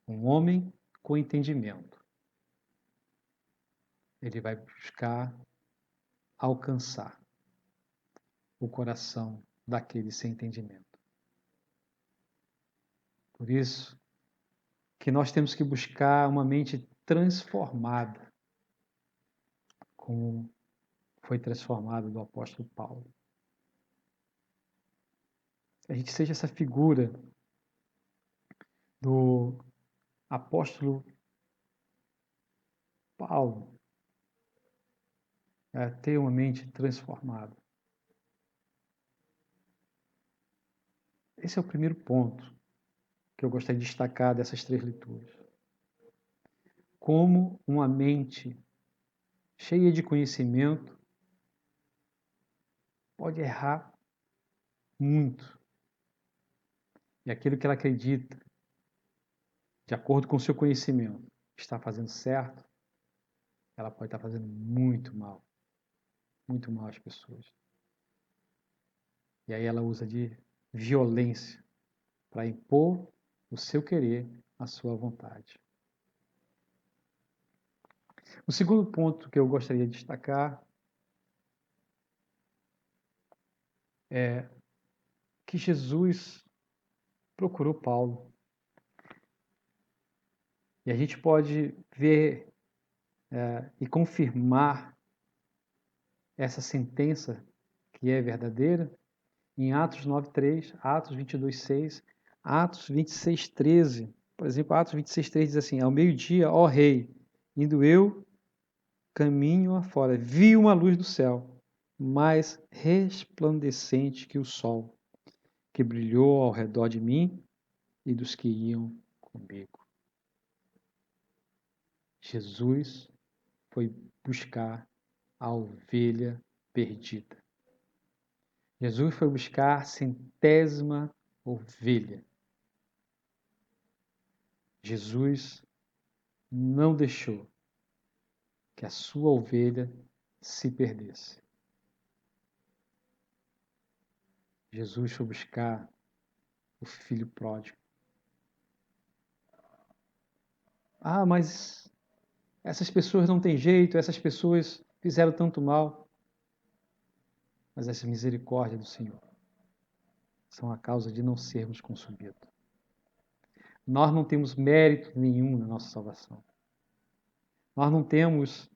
Um homem com entendimento, ele vai buscar alcançar o coração daquele sem entendimento. Por isso que nós temos que buscar uma mente transformada, como foi transformado do apóstolo Paulo. A gente seja essa figura do apóstolo Paulo, ter uma mente transformada. Esse é o primeiro ponto que eu gostaria de destacar dessas 3 leituras. Como uma mente cheia de conhecimento pode errar muito. E aquilo que ela acredita, de acordo com o seu conhecimento, está fazendo certo, ela pode estar fazendo muito mal às pessoas. E aí ela usa de violência para impor o seu querer, a sua vontade. O segundo ponto que eu gostaria de destacar é que Jesus procurou Paulo. E a gente pode ver e confirmar essa sentença que é verdadeira em Atos 9:3, Atos 22:6, Atos 26:13. Por exemplo, Atos 26:3 diz assim: ao meio-dia, ó rei, indo eu caminho afora, vi uma luz do céu, mais resplandecente que o sol, que brilhou ao redor de mim e dos que iam comigo. Jesus foi buscar a ovelha perdida. Jesus foi buscar a centésima ovelha. Jesus não deixou que a sua ovelha se perdesse. Jesus foi buscar o filho pródigo. Ah, mas essas pessoas não têm jeito, essas pessoas fizeram tanto mal. Mas essa misericórdia do Senhor são a causa de não sermos consumidos. Nós não temos mérito nenhum na nossa salvação. Nós não temos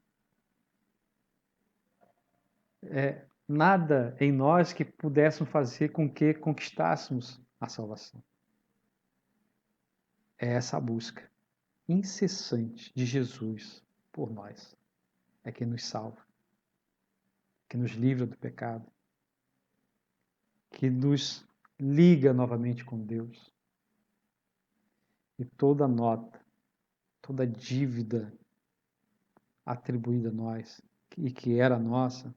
nada em nós que pudéssemos fazer com que conquistássemos a salvação. É essa busca incessante de Jesus por nós. É que nos salva, que nos livra do pecado, que nos liga novamente com Deus. E toda nota, toda dívida atribuída a nós e que era nossa,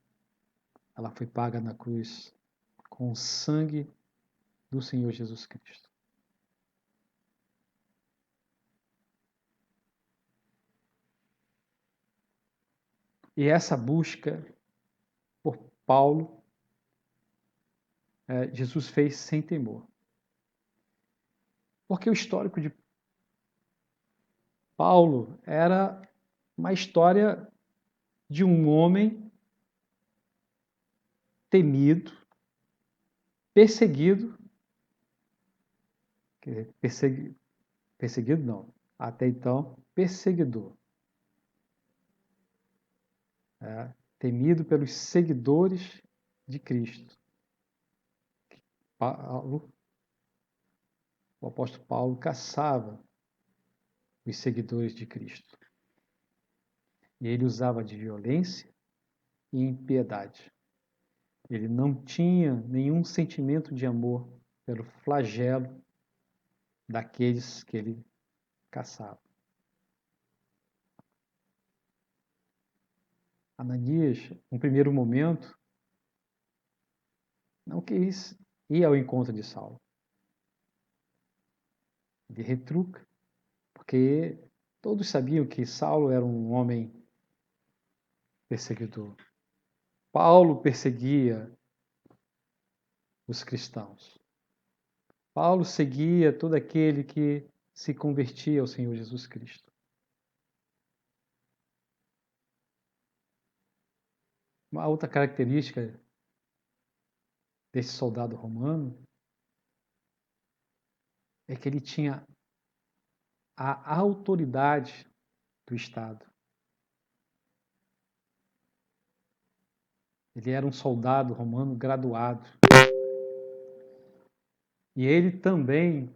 ela foi paga na cruz com o sangue do Senhor Jesus Cristo. E essa busca por Paulo, Jesus fez sem temor. Porque o histórico de Paulo era uma história de um homem temido, perseguido, perseguido não, até então, perseguidor. Temido pelos seguidores de Cristo. O apóstolo Paulo caçava os seguidores de Cristo. E ele usava de violência e impiedade. Ele não tinha nenhum sentimento de amor pelo flagelo daqueles que ele caçava. Ananias, no primeiro momento, não quis ir ao encontro de Saulo. Ele retruca, porque todos sabiam que Saulo era um homem perseguidor. Paulo perseguia os cristãos. Paulo seguia todo aquele que se convertia ao Senhor Jesus Cristo. Uma outra característica desse soldado romano é que ele tinha a autoridade do Estado. Ele era um soldado romano graduado. E ele também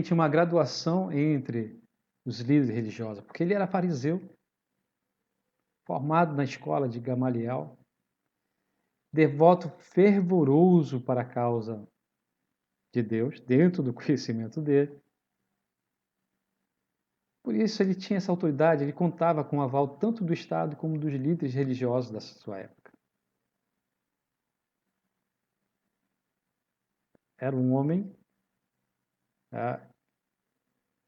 tinha uma graduação entre os líderes religiosos, porque ele era fariseu, formado na escola de Gamaliel, devoto fervoroso para a causa de Deus, dentro do conhecimento dele. Por isso ele tinha essa autoridade, ele contava com o aval tanto do Estado como dos líderes religiosos da sua época. Era um homem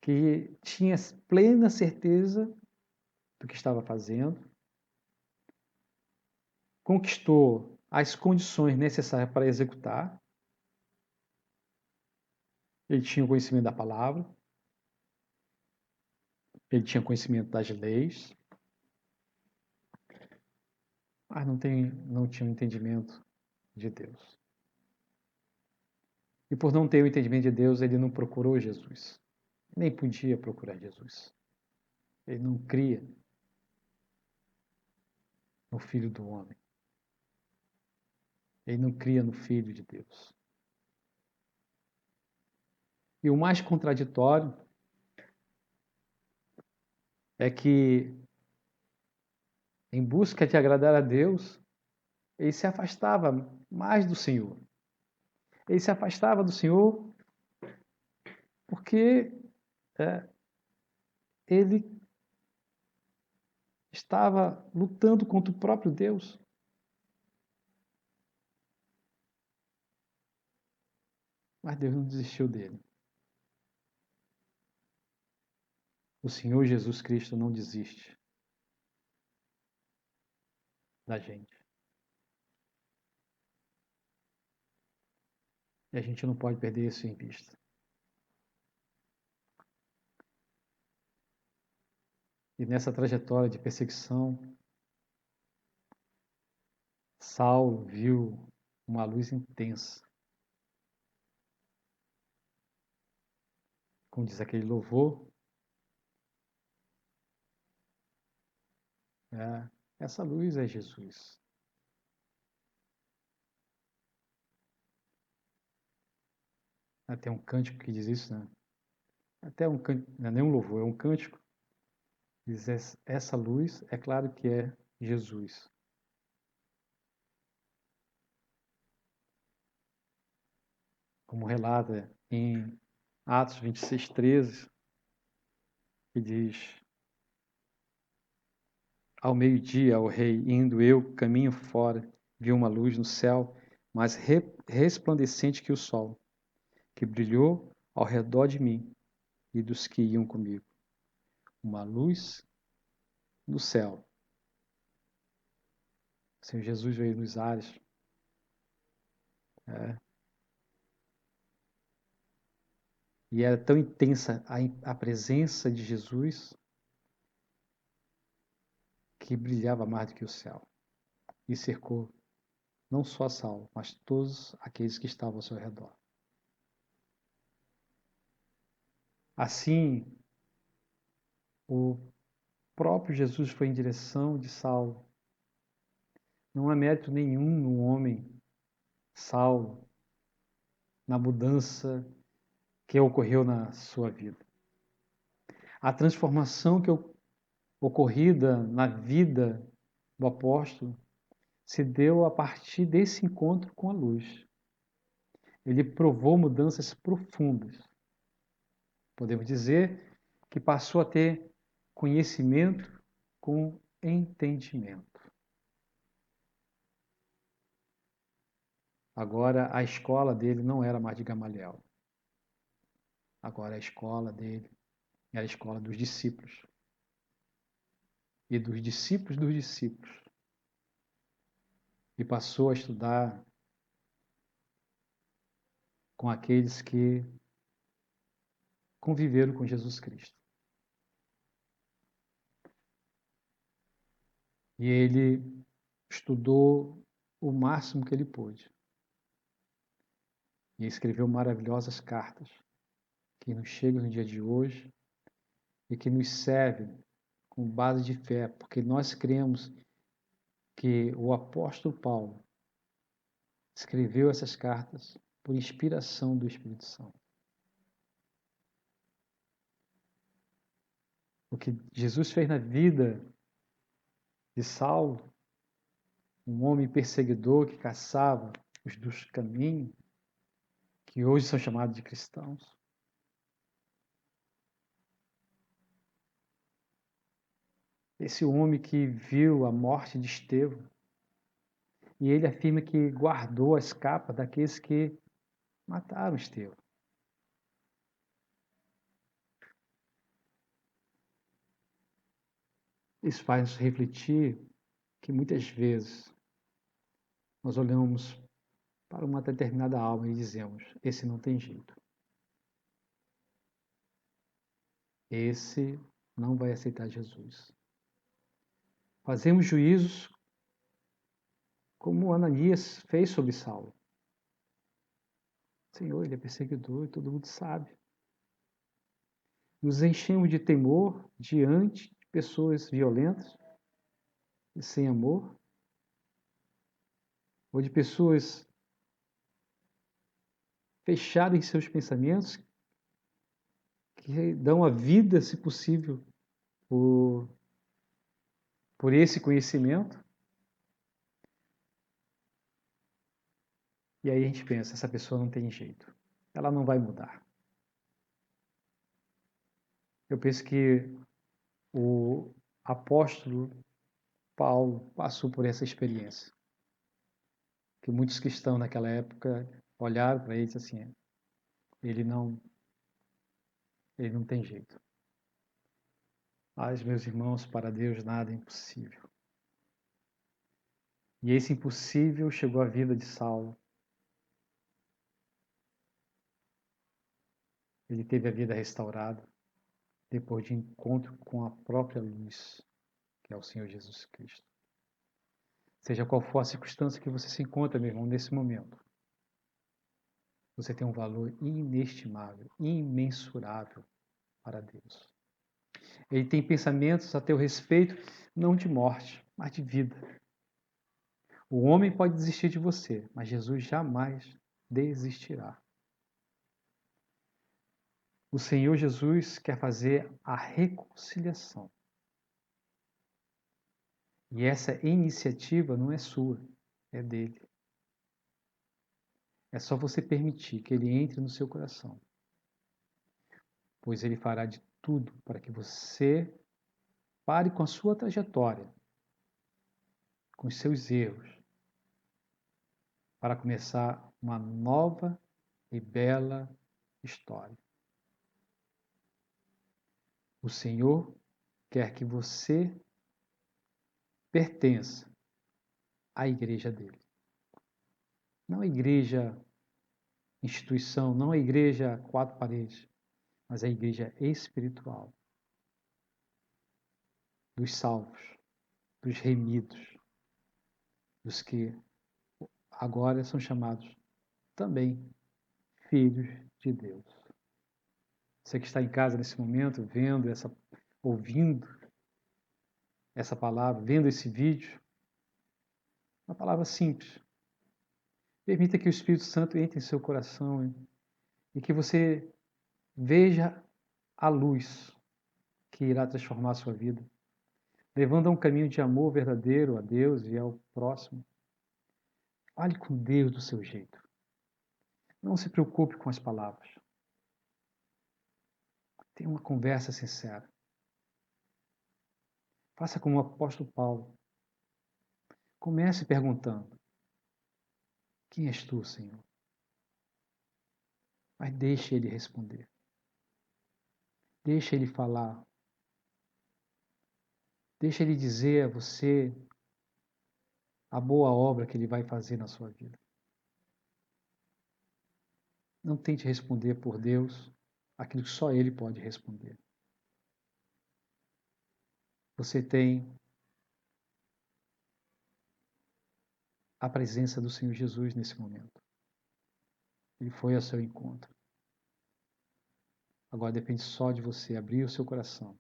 que tinha plena certeza do que estava fazendo, conquistou as condições necessárias para executar, ele tinha o conhecimento da palavra, ele tinha conhecimento das leis, mas não tinha o entendimento de Deus. E por não ter o entendimento de Deus, ele não procurou Jesus. Nem podia procurar Jesus. Ele não cria no Filho do Homem. Ele não cria no Filho de Deus. E o mais contraditório é que, em busca de agradar a Deus, ele se afastava mais do Senhor. Ele se afastava do Senhor porque ele estava lutando contra o próprio Deus. Mas Deus não desistiu dele. O Senhor Jesus Cristo não desiste da gente. E a gente não pode perder isso em vista. E nessa trajetória de perseguição, Saulo viu uma luz intensa. Como diz aquele louvor, essa luz é Jesus. Tem um cântico que diz isso, né? Até um cântico, não é nem um louvor, é um cântico. Diz, essa luz, é claro que é Jesus. Como relata em Atos 26:13, que diz: ao meio-dia, o rei, indo eu caminho fora, vi uma luz no céu, mais resplandecente que o sol, que brilhou ao redor de mim e dos que iam comigo. Uma luz no céu. O Senhor Jesus veio nos ares. E era tão intensa a presença de Jesus que brilhava mais do que o céu. E cercou não só Saulo, mas todos aqueles que estavam ao seu redor. Assim, o próprio Jesus foi em direção de Saulo. Não há mérito nenhum no homem, Saulo, na mudança que ocorreu na sua vida. A transformação que ocorrida na vida do apóstolo se deu a partir desse encontro com a luz. Ele provou mudanças profundas. Podemos dizer que passou a ter conhecimento com entendimento. Agora a escola dele não era mais de Gamaliel. Agora a escola dele era a escola dos discípulos. E dos discípulos dos discípulos. E passou a estudar com aqueles que conviveram com Jesus Cristo. E ele estudou o máximo que ele pôde. E escreveu maravilhosas cartas que nos chegam no dia de hoje e que nos servem com base de fé, porque nós cremos que o apóstolo Paulo escreveu essas cartas por inspiração do Espírito Santo. O que Jesus fez na vida de Saulo, um homem perseguidor que caçava os dos caminhos, que hoje são chamados de cristãos. Esse homem que viu a morte de Estevão, e ele afirma que guardou as capas daqueles que mataram Estevão. Isso faz nos refletir que muitas vezes nós olhamos para uma determinada alma e dizemos: esse não tem jeito. Esse não vai aceitar Jesus. Fazemos juízos como Ananias fez sobre Saulo. Senhor, ele é perseguidor e todo mundo sabe. Nos enchemos de temor diante de pessoas violentas e sem amor. ou de pessoas fechadas em seus pensamentos, que dão a vida, se possível, por esse conhecimento. E aí a gente pensa, essa pessoa não tem jeito, ela não vai mudar. Eu penso que o apóstolo Paulo passou por essa experiência, que muitos cristãos naquela época olharam para ele e disseram assim, ele não tem jeito. Mas, meus irmãos, para Deus nada é impossível. E esse impossível chegou à vida de Saulo. Ele teve a vida restaurada depois de encontro com a própria luz, que é o Senhor Jesus Cristo. Seja qual for a circunstância que você se encontra, meu irmão, nesse momento, você tem um valor inestimável, imensurável para Deus. Ele tem pensamentos a teu respeito, não de morte, mas de vida. O homem pode desistir de você, mas Jesus jamais desistirá. O Senhor Jesus quer fazer a reconciliação. E essa iniciativa não é sua, é dele. É só você permitir que ele entre no seu coração. Pois ele fará de tudo para que você pare com a sua trajetória, com os seus erros, para começar uma nova e bela história. O Senhor quer que você pertença à igreja dele. Não a igreja instituição, não a igreja quatro paredes, mas a igreja espiritual dos salvos, dos remidos, dos que agora são chamados também filhos de Deus. Você que está em casa nesse momento, ouvindo essa palavra, vendo esse vídeo, uma palavra simples. Permita que o Espírito Santo entre em seu coração e que você veja a luz que irá transformar a sua vida, levando a um caminho de amor verdadeiro a Deus e ao próximo. Fale com Deus do seu jeito. Não se preocupe com as palavras. Tenha uma conversa sincera. Faça como o apóstolo Paulo. Comece perguntando: quem és tu, Senhor? Mas deixe ele responder. Deixe ele falar. Deixe ele dizer a você a boa obra que ele vai fazer na sua vida. Não tente responder por Deus aquilo que só ele pode responder. Você tem a presença do Senhor Jesus nesse momento. Ele foi ao seu encontro. Agora depende só de você abrir o seu coração.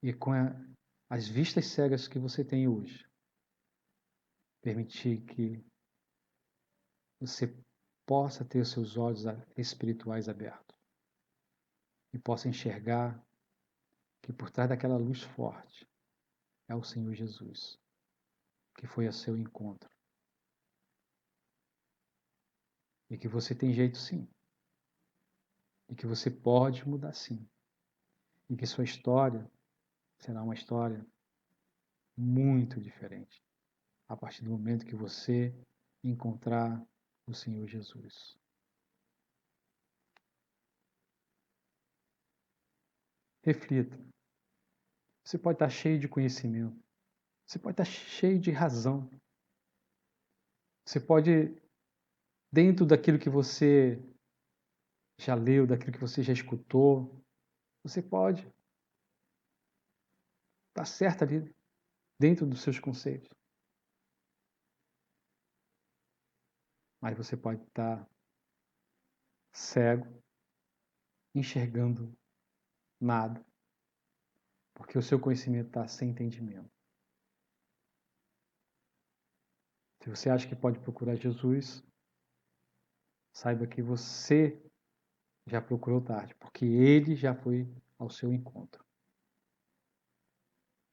E com as vistas cegas que você tem hoje, permitir que você possa ter os seus olhos espirituais abertos e possa enxergar que por trás daquela luz forte é o Senhor Jesus, que foi ao seu encontro. E que você tem jeito sim. E que você pode mudar sim. E que sua história será uma história muito diferente a partir do momento que você encontrar o Senhor Jesus. Reflita. Você pode estar cheio de conhecimento. Você pode estar cheio de razão. Você pode, dentro daquilo que você já leu, daquilo que você já escutou, você pode estar certo ali, dentro dos seus conceitos. Mas você pode estar cego, enxergando nada, porque o seu conhecimento está sem entendimento. Se você acha que pode procurar Jesus, saiba que você já procurou tarde, porque Ele já foi ao seu encontro.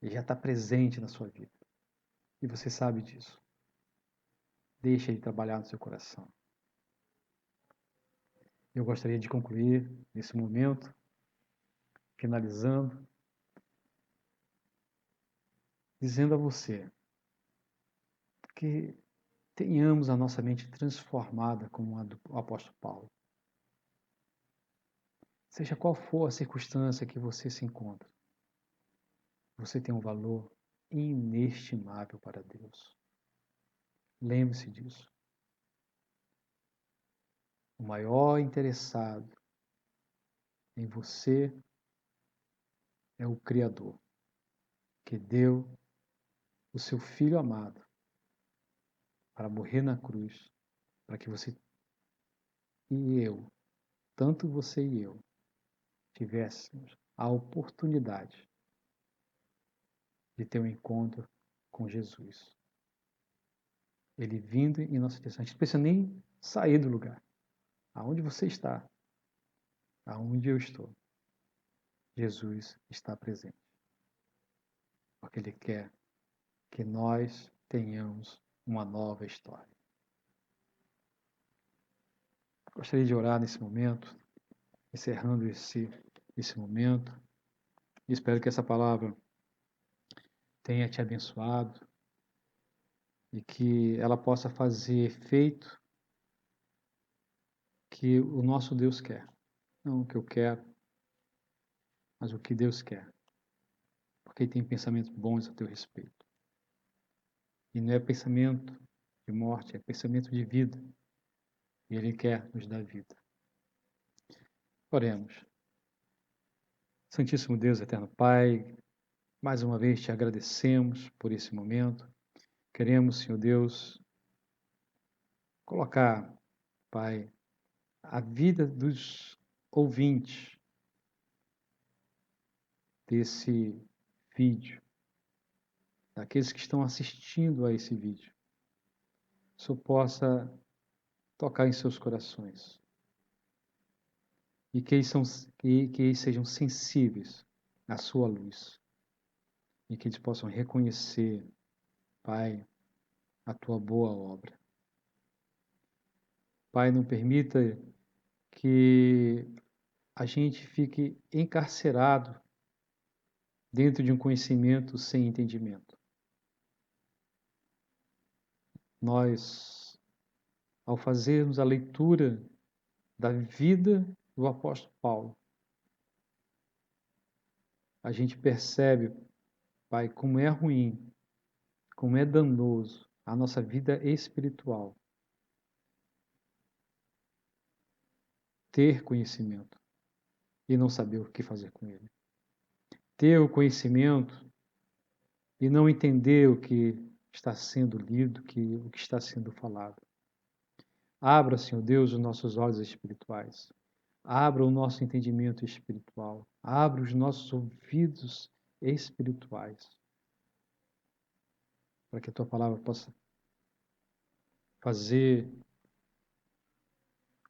Ele já está presente na sua vida. E você sabe disso. Deixa Ele trabalhar no seu coração. Eu gostaria de concluir nesse momento, finalizando, dizendo a você que tenhamos a nossa mente transformada como a do apóstolo Paulo. Seja qual for a circunstância que você se encontra, você tem um valor inestimável para Deus. Lembre-se disso. O maior interessado em você é o Criador, que deu o seu Filho amado para morrer na cruz, para que você e eu, tanto você e eu, tivéssemos a oportunidade de ter um encontro com Jesus. Ele vindo em nossa direção. A gente não precisa nem sair do lugar. Aonde você está, aonde eu estou, Jesus está presente. Porque Ele quer que nós tenhamos uma nova história. Gostaria de orar nesse momento, encerrando esse momento. Espero que essa palavra tenha te abençoado e que ela possa fazer efeito que o nosso Deus quer. Não o que eu quero, mas o que Deus quer. Porque Ele tem pensamentos bons a teu respeito. E não é pensamento de morte, é pensamento de vida. E Ele quer nos dar vida. Oremos. Santíssimo Deus, eterno Pai, mais uma vez te agradecemos por esse momento. Queremos, Senhor Deus, colocar, Pai, a vida dos ouvintes desse vídeo, daqueles que estão assistindo a esse vídeo, só possa tocar em seus corações e que eles sejam sensíveis à sua luz e que eles possam reconhecer, Pai, a tua boa obra. Pai, não permita que a gente fique encarcerado dentro de um conhecimento sem entendimento. Nós, ao fazermos a leitura da vida do apóstolo Paulo, a gente percebe, Pai, como é ruim, como é danoso a nossa vida espiritual ter conhecimento e não saber o que fazer com ele. Ter o conhecimento e não entender o que está sendo lido, o que está sendo falado. Abra, Senhor Deus, os nossos olhos espirituais. Abra o nosso entendimento espiritual. Abra os nossos ouvidos espirituais. Para que a tua palavra possa fazer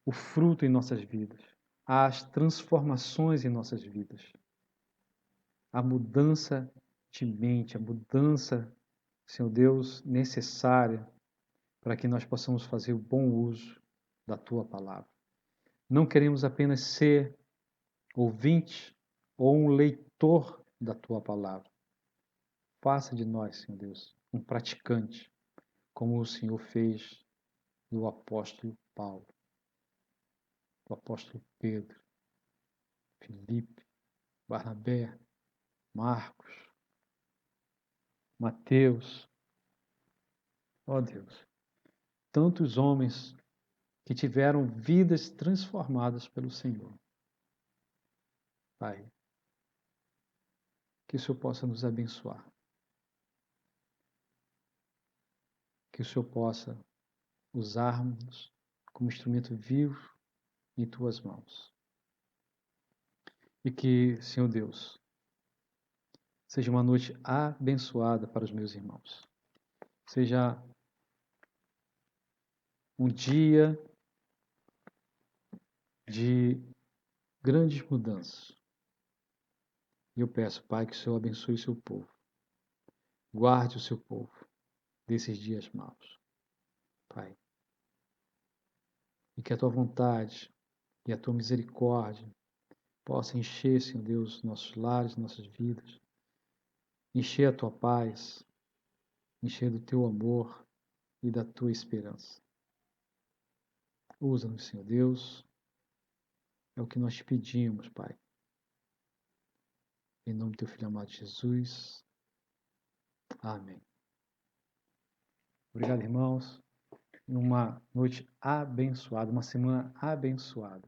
o fruto em nossas vidas, as transformações em nossas vidas, a mudança de mente, a mudança, Senhor Deus, necessária para que nós possamos fazer o bom uso da tua palavra. Não queremos apenas ser ouvinte ou um leitor da tua palavra. Faça de nós, Senhor Deus, um praticante, como o Senhor fez do apóstolo Paulo, do apóstolo Pedro, Filipe, Barnabé, Marcos, Mateus. Ó Deus, tantos homens que tiveram vidas transformadas pelo Senhor. Pai, que o Senhor possa nos abençoar. Que o Senhor possa usarmos como instrumento vivo em tuas mãos. E que, Senhor Deus, seja uma noite abençoada para os meus irmãos. Seja um dia de grandes mudanças. E eu peço, Pai, que o Senhor abençoe o seu povo. Guarde o seu povo desses dias maus, Pai. E que a tua vontade e a tua misericórdia possa encher, Senhor Deus, nossos lares, nossas vidas. Encher a tua paz, encher do teu amor e da tua esperança. Usa-nos, Senhor Deus. É o que nós te pedimos, Pai. Em nome do teu Filho amado Jesus. Amém. Obrigado, irmãos. Uma noite abençoada, uma semana abençoada.